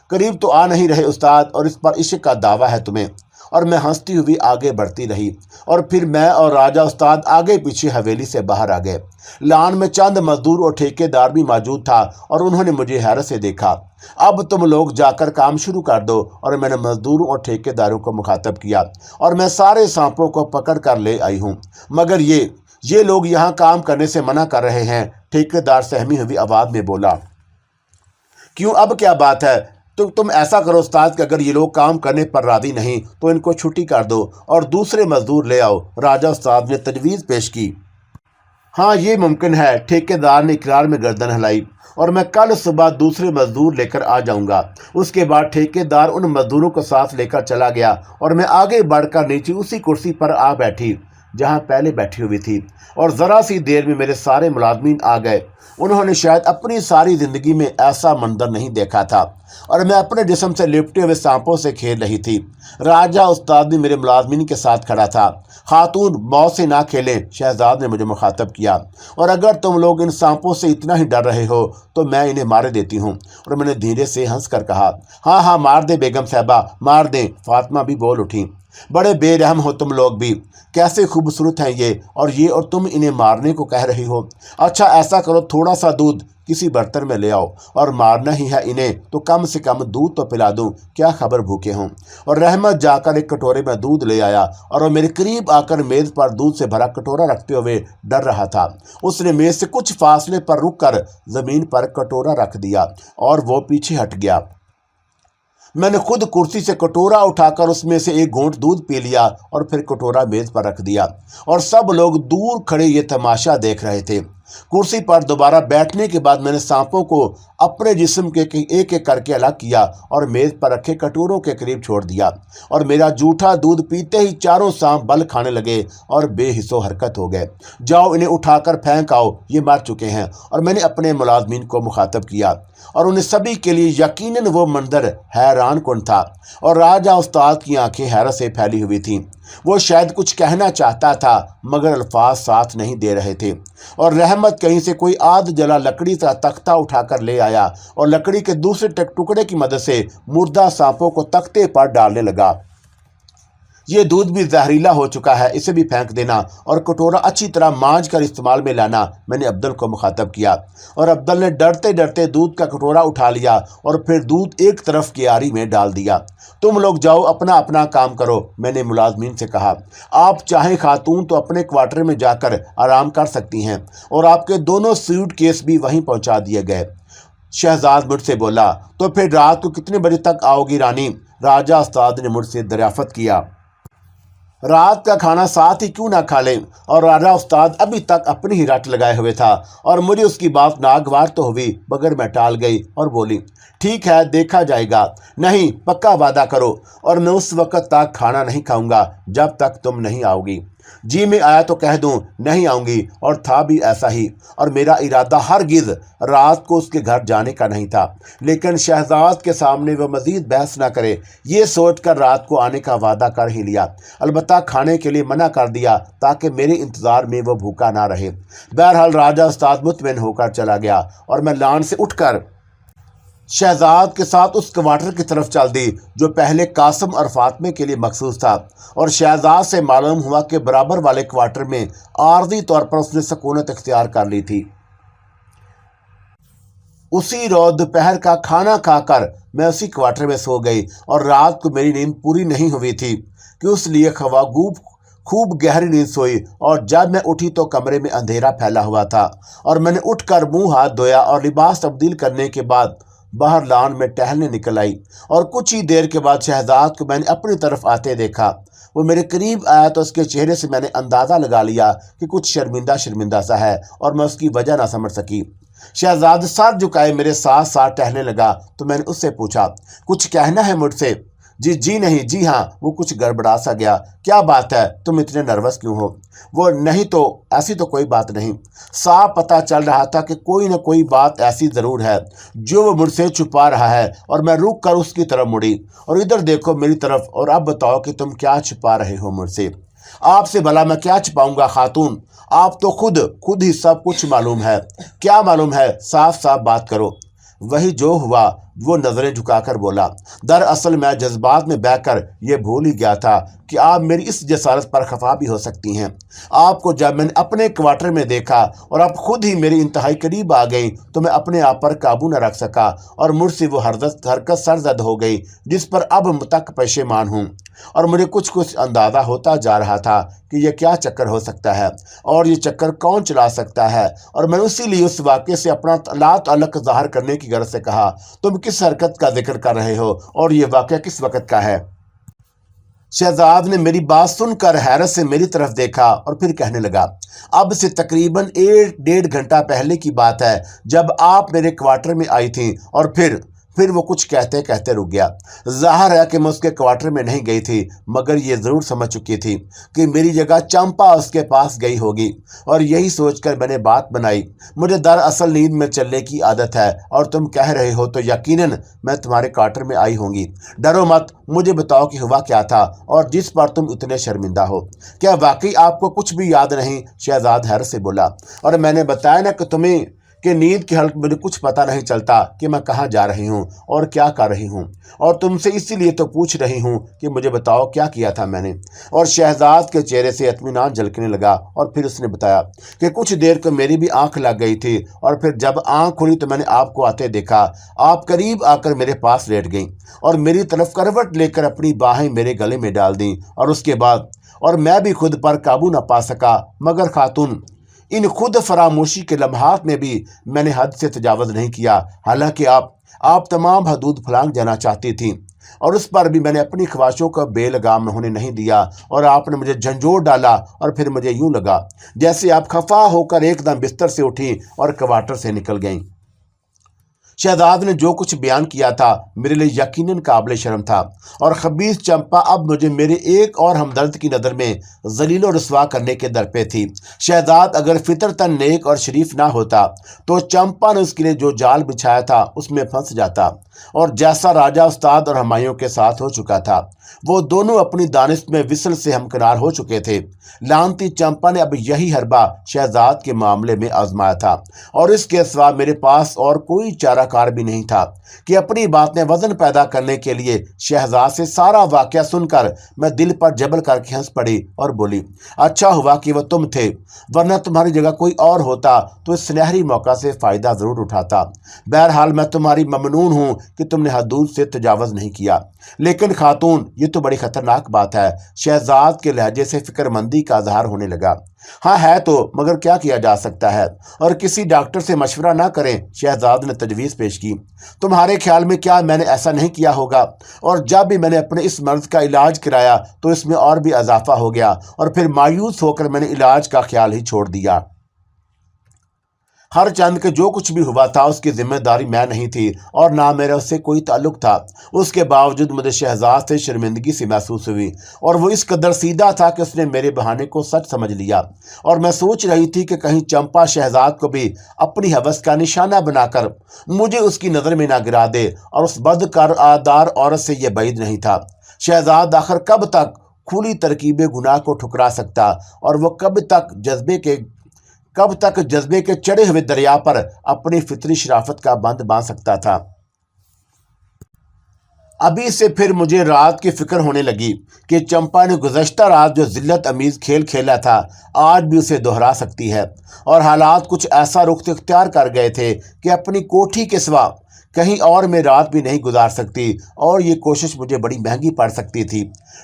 करीब तो आ नहीं रहे उस्ताद, और इस पर इश्क का दावा है तुम्हें। और मैं हंसती हुई आगे बढ़ती रही और फिर मैं और राजा उस्ताद आगे पीछे हवेली से बाहर आ गए। लान में चंद मजदूर और ठेकेदार भी मौजूद था और उन्होंने मुझे हैरत से देखा। अब तुम लोग जाकर काम शुरू कर दो। और मैंने मजदूरों और ठेकेदारों को मुखातब किया, और मैं सारे सांपों को पकड़ कर ले आई हूँ, मगर ये लोग यहाँ काम करने से मना कर रहे हैं। ठेकेदार सहमी हुई आवाज़ में बोला, क्यों, अब क्या बात है? तो तुम ऐसा करो उस्ताद कि अगर ये लोग काम करने पर राजी नहीं तो इनको छुट्टी कर दो और दूसरे मजदूर ले आओ। राजा उस्ताद ने तजवीज़ पेश की। हाँ, ये मुमकिन है। ठेकेदार ने इकरार में गर्दन हिलाई। और मैं कल सुबह दूसरे मजदूर लेकर आ जाऊंगा। उसके बाद ठेकेदार उन मजदूरों को साथ लेकर चला गया और मैं आगे बढ़कर नीचे उसी कुर्सी पर आ बैठी जहाँ पहले बैठी हुई थी। और ज़रा सी देर में मेरे सारे मुलाजमीन आ गए। उन्होंने शायद अपनी सारी ज़िंदगी में ऐसा मंजर नहीं देखा था। और मैं अपने जिस्म से लिपटे हुए सांपों से खेल रही थी। राजा उस्ताद भी मेरे मुलाजमीन के साथ खड़ा था। खातून, मौत से ना खेलें, शहजाद ने मुझे मुखातब किया। और अगर तुम लोग इन सांपों से इतना ही डर रहे हो तो मैं इन्हें मार देती हूँ। और मैंने धीरे से हंस कर कहा, हाँ हाँ, मार दे बेगम साहबा, मार दें। फातिमा भी बोल उठी, बड़े बेरहम हो तुम लोग भी, कैसे खूबसूरत हैं ये, और तुम इन्हें मारने को कह रही हो। अच्छा ऐसा करो, थोड़ा सा दूध किसी बर्तन में ले आओ, और मारना ही है इन्हें तो कम से कम दूध तो पिला दूं, क्या खबर भूखे हों। और रहमत जाकर एक कटोरे में दूध ले आया और वो मेरे करीब आकर मेज़ पर दूध से भरा कटोरा रखते हुए डर रहा था। उसने मेज़ से कुछ फासले पर रुक कर ज़मीन पर कटोरा रख दिया और वो पीछे हट गया। मैंने खुद कुर्सी से कटोरा उठाकर उसमें से एक घूंट दूध पी लिया और फिर कटोरा मेज पर रख दिया। और सब लोग दूर खड़े ये तमाशा देख रहे थे। कुर्सी पर दोबारा बैठने के बाद मैंने सांपों को अपने जिस्म के एक एक करके अलग किया और मेज पर रखे कटोरों के करीब छोड़ दिया। और मेरा जूठा दूध पीते ही चारों सांप बल खाने लगे और बेहिस्सो हरकत हो गए। जाओ इन्हें उठाकर फेंक आओ, ये मर चुके हैं। और मैंने अपने मुलाजमीन को मुखातब किया और उन्हें सभी के लिए यकीनन वो मंजर हैरान कुन था। और राजा उस्ताद की आंखें हैरत से फैली हुई थीं। वो शायद कुछ कहना चाहता था मगर अल्फाज साथ नहीं दे रहे थे। और रहमत कहीं से कोई आध जला लकड़ी का तख्ता उठाकर ले आया और लकड़ी के दूसरे टुकड़े की मदद से मुर्दा सांपों को तख्ते पर डालने लगा। ये दूध भी जहरीला हो चुका है, इसे भी फेंक देना और कटोरा अच्छी तरह मांझ कर इस्तेमाल में लाना, मैंने अब्दुल को मुखातब किया। और अब्दुल ने डरते डरते दूध का कटोरा उठा लिया और फिर दूध एक तरफ क्यारी में डाल दिया। तुम लोग जाओ अपना अपना काम करो, मैंने मुलाजमीन से कहा। आप चाहें खातून तो अपने क्वार्टर में जाकर आराम कर सकती हैं। और आपके दोनों सूट केस भी वहीं पहुंचा दिए गए। शहजाद मुझसे बोला, तो फिर रात को कितने बजे तक आओगी रानी? राजा उस्ताद ने मुझसे दरियाफत किया। रात का खाना साथ ही क्यों ना खा लें? और राजा उस्ताद अभी तक अपनी ही रट लगाए हुए था और मुझे उसकी बात नागवार तो हुई मगर मैं टाल गई और बोली, ठीक है देखा जाएगा। नहीं, पक्का वादा करो। और मैं उस वक्त तक खाना नहीं खाऊंगा जब तक तुम नहीं आओगी। جی میں آیا تو کہہ دوں نہیں آؤں گی، اور تھا بھی ایسا ہی، اور میرا ارادہ ہرگز رات کو اس کے گھر جانے کا نہیں تھا، لیکن شہزاد کے سامنے وہ مزید بحث نہ کرے یہ سوچ کر رات کو آنے کا وعدہ کر ہی لیا، البتہ کھانے کے لیے منع کر دیا تاکہ میرے انتظار میں وہ بھوکا نہ رہے۔ بہرحال راجہ استاد مطمئن ہو کر چلا گیا اور میں لان سے اٹھ کر شہزاد کے ساتھ اس کوارٹر کی طرف چل دی جو پہلے قاسم اور فاطمے کے لیے مخصوص تھا، اور شہزاد سے معلوم ہوا کہ برابر والے کوارٹر میں عارضی طور پر اس نے سکونت اختیار کر لی تھی۔ اسی روز دوپہر کا کھانا کھا کر میں اسی کوارٹر میں سو گئی، اور رات کو میری نیند پوری نہیں ہوئی تھی کہ اس لیے خوب گہری نیند سوئی، اور جب میں اٹھی تو کمرے میں اندھیرا پھیلا ہوا تھا، اور میں نے اٹھ کر منہ ہاتھ دھویا اور لباس تبدیل کرنے کے بعد باہر لان میں ٹہلنے نکل آئی، اور کچھ ہی دیر کے بعد شہزاد کو میں نے اپنی طرف آتے دیکھا۔ وہ میرے قریب آیا تو اس کے چہرے سے میں نے اندازہ لگا لیا کہ کچھ شرمندہ سا ہے، اور میں اس کی وجہ نہ سمجھ سکی۔ شہزاد سر جھکائے میرے ساتھ ساتھ ٹہلنے لگا تو میں نے اس سے پوچھا، کچھ کہنا ہے مجھ سے؟ جی نہیں، جی ہاں۔ وہ کچھ گڑبڑا سا گیا۔ کیا بات ہے، تم اتنے نروس کیوں ہو؟ وہ نہیں تو ایسی تو کوئی بات نہیں۔ صاف پتہ چل رہا تھا کہ کوئی نہ کوئی بات ایسی ضرور ہے جو وہ مجھ سے چھپا رہا ہے، اور میں رک کر اس کی طرف مڑی، اور ادھر دیکھو میری طرف، اور اب بتاؤ کہ تم کیا چھپا رہے ہو مجھ سے؟ آپ سے بھلا میں کیا چھپاؤں گا خاتون؟ آپ تو خود ہی سب کچھ معلوم ہے۔ کیا معلوم ہے؟ صاف بات کرو۔ وہی جو ہوا، وہ نظریں جھکا کر بولا، دراصل میں جذبات میں بہہ کر یہ بھول ہی گیا تھا کہ آپ میری اس جسارت پر خفا بھی ہو سکتی ہیں۔ آپ کو جب میں نے اپنے کوارٹر میں دیکھا اور آپ خود ہی میری انتہائی قریب آ گئی تو میں اپنے آپ پر قابو نہ رکھ سکا، اور مجھ سے وہ حرکت سرزد ہو گئی جس پر اب تک پشیمان ہوں، اور مجھے کچھ اندازہ ہوتا جا رہا تھا کہ یہ کیا چکر ہو سکتا ہے، اور یہ چکر کون چلا سکتا ہے، اور میں اسی لیے اس واقعے سے اپنا لا تعلق ظاہر کرنے کی غرض سے کہا، تم کس حرکت کا ذکر کر رہے ہو، اور یہ واقعہ کس وقت کا ہے؟ شہزاد نے میری بات سن کر حیرت سے میری طرف دیکھا اور پھر کہنے لگا، اب سے تقریباً 1.5 گھنٹہ پہلے کی بات ہے جب آپ میرے کوارٹر میں آئی تھیں، اور پھر وہ کچھ کہتے رک گیا۔ ظاہر ہے کہ میں اس کے کوارٹر میں نہیں گئی تھی، مگر یہ ضرور سمجھ چکی تھی کہ میری جگہ چمپا اس کے پاس گئی ہوگی، اور یہی سوچ کر میں نے بات بنائی، مجھے دراصل نیند میں چلنے کی عادت ہے، اور تم کہہ رہے ہو تو یقیناً میں تمہارے کوارٹر میں آئی ہوں گی۔ ڈرو مت، مجھے بتاؤ کہ ہوا کیا تھا اور جس پر تم اتنے شرمندہ ہو؟ کیا واقعی آپ کو کچھ بھی یاد نہیں؟ شہزاد حیرت سے بولا، اور میں نے بتایا نا کہ نیند کے حلق مجھے کچھ پتہ نہیں چلتا کہ میں کہاں جا رہی ہوں اور کیا کر رہی ہوں، اور تم سے اسی لیے تو پوچھ رہی ہوں کہ مجھے بتاؤ کیا کیا تھا میں نے۔ اور شہزاد کے چہرے سے اطمینان جھلکنے لگا، اور پھر اس نے بتایا کہ کچھ دیر کو میری بھی آنکھ لگ گئی تھی، اور پھر جب آنکھ کھلی تو میں نے آپ کو آتے دیکھا، آپ قریب آ کر میرے پاس لیٹ گئیں اور میری طرف کروٹ لے کر اپنی باہیں میرے گلے میں ڈال دیں، اور اس کے بعد میں بھی خود پر قابو نہ پا سکا، مگر خاتون ان خود فراموشی کے لمحات میں بھی میں نے حد سے تجاوز نہیں کیا، حالانکہ آپ تمام حدود پھلانگ جانا چاہتی تھیں، اور اس پر بھی میں نے اپنی خواہشوں کا بے لگام ہونے نہیں دیا، اور آپ نے مجھے جھنجھوڑ ڈالا، اور پھر مجھے یوں لگا جیسے آپ خفا ہو کر ایک دم بستر سے اٹھیں اور کوارٹر سے نکل گئیں۔ شہزاد نے جو کچھ بیان کیا تھا میرے لیے یقیناً قابل شرم تھا، اور خبیث چمپا اب مجھے میرے ایک اور ہمدرد کی نظر میں ذلیل و رسوا کرنے کے در پہ تھی۔ شہزاد اگر فطرتاً نیک اور شریف نہ ہوتا تو چمپا نے اس کے لیے جو جال بچھایا تھا اس میں پھنس جاتا، اور جیسا راجہ استاد اور ہمایوں کے ساتھ ہو چکا تھا، وہ دونوں اپنی دانست میں وصل سے ہمکنار ہو چکے تھے۔ لعنتی چمپا نے اب یہی حربہ شہزاد کے معاملے میں آزمایا تھا، اور اس کے سوا میرے پاس اور کوئی چارہ کار بھی نہیں تھا کہ اپنی بات میں وزن پیدا کرنے کے لیے شہزاد سے سارا واقعہ سن کر میں دل پر جبل کر کے ہنس پڑی اور بولی، اچھا ہوا کہ وہ تم تھے، ورنہ تمہاری جگہ کوئی اور ہوتا تو اس سنہری موقع سے فائدہ ضرور اٹھاتا۔ بہرحال میں تمہاری ممنون ہوں کہ تم نے حدود سے تجاوز نہیں کیا، لیکن خاتون یہ تو بڑی خطرناک بات ہے۔ شہزاد کے لہجے سے فکر مندی کا اظہار ہونے لگا۔ ہاں ہے تو، مگر کیا کیا جا سکتا ہے؟ اور کسی ڈاکٹر سے مشورہ نہ کریں، شہزاد نے تجویز پیش کی۔ تمہارے خیال میں کیا میں نے ایسا نہیں کیا ہوگا؟ اور جب بھی میں نے اپنے اس مرض کا علاج کرایا تو اس میں اور بھی اضافہ ہو گیا، اور پھر مایوس ہو کر میں نے علاج کا خیال ہی چھوڑ دیا۔ हर चंद के जो कुछ भी हुआ था उसकी जिम्मेदारी मैं नहीं थी और ना मेरा उससे कोई ताल्लुक था। उसके बावजूद मुझे शहजाद से शर्मिंदगी सी महसूस हुई और वो इस कदर सीधा था कि उसने मेरे बहाने को सच समझ लिया। और मैं सोच रही थी कि कहीं चंपा शहजाद को भी अपनी हवस का निशाना बनाकर मुझे उसकी नज़र में ना गिरा दे, और उस बदकिरदार औरत से यह बैद नहीं था। शहजाद आखिर कब तक खुली तरकीबे गुनाह को ठुकरा सकता, और वो कब तक जज्बे के चढ़े हुए दरिया पर अपनी फितरी शराफत का बंद बांध सकता था। अभी से फिर मुझे रात की फिक्र होने लगी कि चंपा ने गुज़श्ता रात जो जिल्लत अमीज़ खेल खेला था आज भी उसे दोहरा सकती है, और हालात कुछ ऐसा रुख इख्तियार कर गए थे कि अपनी कोठी के सिवा कहीं और में रात भी नहीं गुजार सकती, और ये कोशिश मुझे बड़ी महंगी पड़ सकती थी।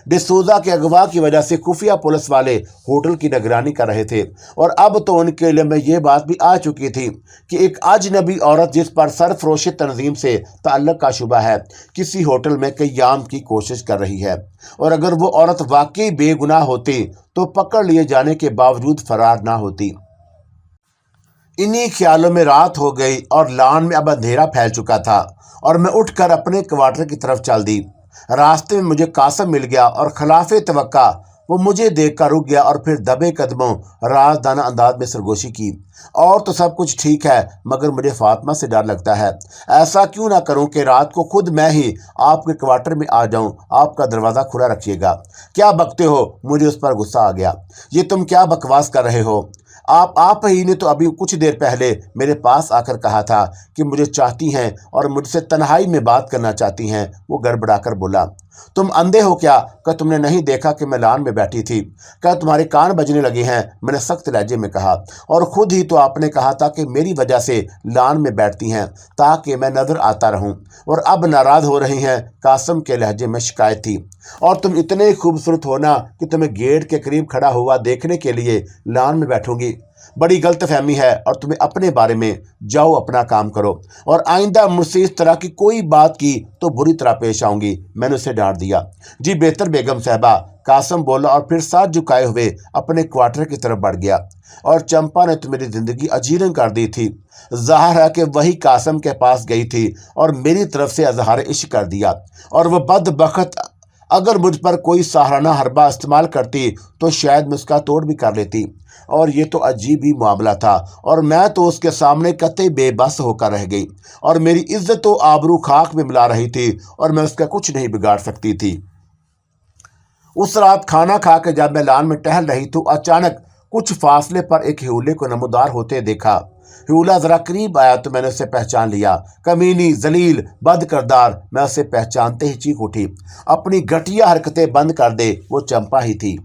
डिसूजा के अगवा की वजह से खुफिया पुलिस वाले होटल की निगरानी कर रहे थे, और अब तो उनके लिए में ये बात भी आ चुकी थी कि एक अजनबी औरत जिस पर सरफरोशी तंजीम से ताल्लुक का शुबा है किसी होटल में क़याम की कोशिश कर रही है, और अगर वो औरत वाकई बेगुनाह होती तो पकड़ लिए जाने के बावजूद फरार ना होती। इन्हीं ख्यालों में रात हो गई और लॉन में अब अंधेरा फैल चुका था, और मैं उठकर अपने क्वार्टर की तरफ चल दी। रास्ते में मुझे कासम मिल गया और खिलाफे तवक्का वो मुझे देखकर रुक गया और फिर दबे कदमों राजदाना अंदाज में सरगोशी की। और तो सब कुछ ठीक है, मगर मुझे फातिमा से डर लगता है। ऐसा क्यों ना करूं कि रात को खुद मैं ही आपके क्वार्टर में आ जाऊं, आपका दरवाज़ा खुला रखिएगा। क्या बकते हो? मुझे उस पर गुस्सा आ गया। ये तुम क्या बकवास कर रहे हो? आप ही ने तो अभी कुछ देर पहले मेरे पास आकर कहा था कि मुझे चाहती हैं और मुझसे तन्हाई में बात करना चाहती हैं। वो गड़बड़ाकर बोला, तुम अंधे हो क्या? क्या तुमने नहीं देखा कि मैं लॉन में बैठी थी? क्या तुम्हारे कान बजने लगे हैं? मैंने सख्त लहजे में कहा। और खुद ही तो आपने कहा था कि मेरी वजह से लॉन में बैठती हैं ताकि मैं नजर आता रहूं, और अब नाराज हो रही हैं। कासम के लहजे में शिकायत थी। और तुम इतने खूबसूरत हो ना कि तुम्हें गेट के करीब खड़ा हुआ देखने के लिए लॉन में बैठूंगी। बड़ी गलतफहमी है, और तुम्हें अपने बारे में। जाओ अपना काम करो, और आइंदा मुझसे इस तरह की कोई बात की तो बुरी तरह पेश आऊंगी। मैंने उसे डांट दिया। जी बेहतर बेगम साहबा, कासम बोला और फिर साथ झुकाए हुए अपने क्वार्टर की तरफ बढ़ गया। और चंपा ने तो मेरी जिंदगी अजीरन कर दी थी। ज़ाहिर है कि वही कासम के पास गई थी और मेरी तरफ से अजहार इश्क कर दिया, और वह बदबख्त अगर मुझ पर कोई सहाराना हरबा इस्तेमाल करती तो शायद मैं उसका तोड़ भी कर लेती। और ये तो अजीब ही मामला था, और मैं तो उसके सामने कतई बेबस होकर रह गई, और मेरी इज्जत तो आबरू खाक में मिला रही थी, और मैं उसका कुछ नहीं बिगाड़ सकती थी। उस रात खाना खा के जब मैं लॉन में टहल रही तो अचानक कुछ फासले पर एक ह्यूले को नमूदार होते देखा। ह्यूला जरा करीब आया तो मैंने उसे पहचान लिया। कमीनी, जलील, बद करदार। मैं उसे पहचानते ही चीख उठी। अपनी घटिया हरकतें बंद कर दे, वो चंपा ही थी।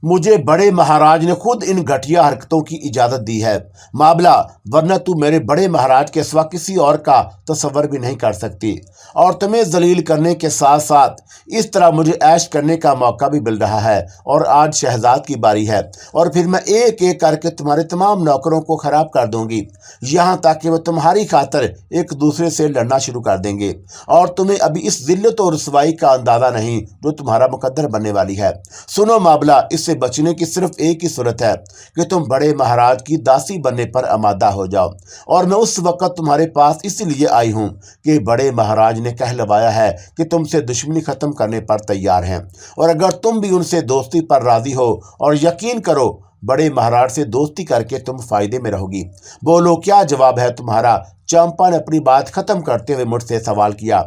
मुझे बड़े महाराज ने खुद इन घटिया हरकतों की इजाज़त दी है मामला, वरना तू मेरे बड़े महाराज के सिवा किसी और का तसव्वुर भी नहीं कर सकती। और तुम्हें जलील करने के साथ साथ इस तरह मुझे ऐश करने का मौका भी मिल रहा है, और आज शहजाद की बारी है, और फिर मैं एक एक करके तुम्हारे तमाम नौकरों को ख़राब कर दूंगी, यहाँ तक कि वो तुम्हारी खातर एक दूसरे से लड़ना शुरू कर देंगे। और तुम्हें अभी इस जिल्लत और रुसवाई का अंदाज़ा नहीं जो तुम्हारा मुकद्दर बनने वाली है। सुनो मामला, इससे बचने की सिर्फ एक ही सूरत है कि तुम बड़े महाराज की दासी बनने पर आमादा हो जाओ, और मैं उस वक्त तुम्हारे पास इसलिए आई हूँ कि बड़े महाराज ने कहलवाया है कि तुमसे दुश्मनी ख़त्म करने पर तैयार हैं, और अगर तुम भी उनसे दोस्ती पर राज़ी हो, और यकीन करो बड़े महाराज से दोस्ती करके तुम फायदे में रहोगी। बोलो क्या जवाब है तुम्हारा? चंपा ने अपनी बात खत्म करते हुए मुझसे सवाल किया।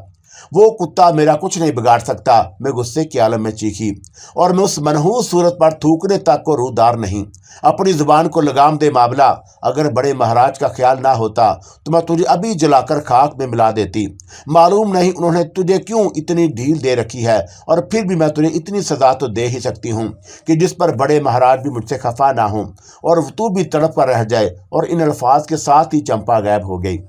वो कुत्ता मेरा कुछ नहीं बिगाड़ सकता, मैं गुस्से के आलम में चीखी, और मैं उस मनहूस सूरत पर थूकने तक को रूदार नहीं। अपनी जुबान को लगाम दे मामला, अगर बड़े महाराज का ख्याल ना होता तो मैं तुझे अभी जलाकर खाक में मिला देती। मालूम नहीं उन्होंने तुझे क्यों इतनी ढील दे रखी है, और फिर भी मैं तुझे इतनी सजा तो दे ही सकती हूँ कि जिस पर बड़े महाराज भी मुझसे खफा ना हो, और तू भी तड़प कर रह जाए। और इन अल्फाज के साथ ही चंपा गायब हो गई।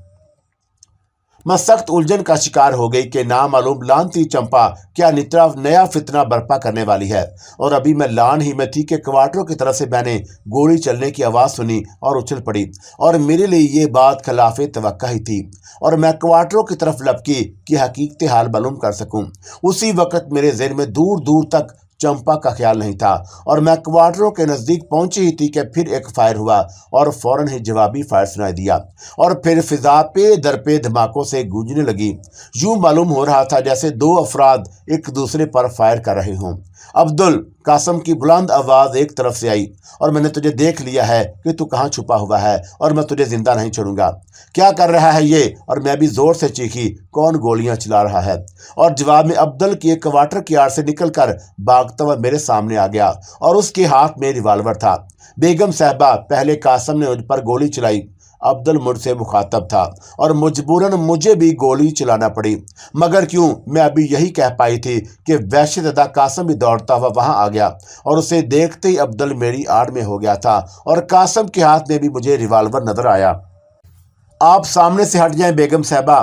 मैं सख्त उलझन का शिकार हो गई कि नामालूम लानती चंपा क्या नया फितना बर्पा करने वाली है। और अभी मैं लान ही में थी कि क्वार्टरों की तरफ से मैंने गोली चलने की आवाज़ सुनी और उछल पड़ी, और मेरे लिए ये बात खिलाफ तवक्का ही थी, और मैं क्वार्टरों की तरफ लपकी कि हकीकत हाल मालूम कर सकूं। उसी वक्त मेरे ज़हन में दूर दूर तक चंपा का ख्याल नहीं था और मैं क्वार्टरों के नजदीक पहुंची ही थी कि फिर एक फायर हुआ और फौरन ही जवाबी फायर सुनाई दिया और फिर फिजा पे दर पे धमाकों से गूंजने लगी। यूं मालूम हो रहा था जैसे दो अफराद एक दूसरे पर फायर कर रहे हों। अब्दुल, कासम की बुलंद आवाज एक तरफ से आई और मैंने तुझे देख लिया है कि तू कहाँ छुपा हुआ है और मैं तुझे जिंदा नहीं छोड़ूंगा। क्या कर रहा है ये? और मैं भी जोर से चीखी, कौन गोलियां चला रहा है? और जवाब में अब्दुल की एक क्वार्टर की आड़ से निकलकर भागता हुआ मेरे सामने आ गया और उसके हाथ में रिवाल्वर था। बेगम साहबा, पहले कासम ने मुझ पर गोली चलाई। अब्दुल मुझसे मुखातब था और मजबूरन मुझे भी गोली चलाना पड़ी, मगर क्यों? मैं अभी यही कह पाई थी कि वहशतज़दा कासम भी दौड़ता हुआ वहां आ गया और उसे देखते ही अब्दुल मेरी आड़ में हो गया था और कासम के हाथ में भी मुझे रिवाल्वर नजर आया। आप सामने से हट जाएं बेगम साहबा,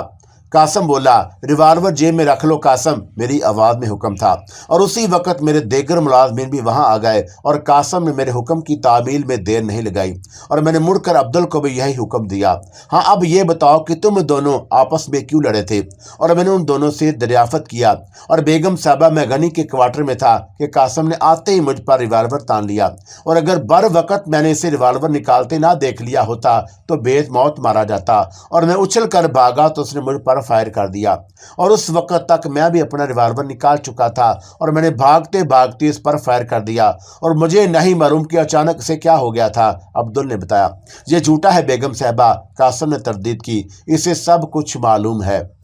कासम बोला। रिवाल्वर जेब में रख लो कासम, मेरी आवाज में हुक्म था और उसी वक्त मेरे देगर मुलाजमीन भी वहां आ गए और कासम ने मेरे हुक्म की तामील में देर नहीं लगाई और मैंने मुड़कर अब्दुल को भी यही हुक्म दिया। हाँ, अब ये बताओ कि तुम दोनों आपस में क्यों लड़े थे? और मैंने उन दोनों से दरियाफत किया और बेगम साहबा, मैं गनी के क्वार्टर में था कि कासम ने आते ही मुझ पर रिवाल्वर तान लिया और अगर बर वक्त मैंने इसे रिवाल्वर निकालते ना देख लिया होता तो बेद मौत मारा जाता और मैं उछल कर भागा तो उसने मुझ पर फायर कर दिया और उस वक्त तक मैं भी अपना रिवाल्वर निकाल चुका था और मैंने भागते भागते इस पर फायर कर दिया और मुझे नहीं मालूम कि अचानक से क्या हो गया था। अब्दुल ने बताया। ये झूठा है बेगम साहबा, कासम ने तरदीद की, इसे सब कुछ मालूम है।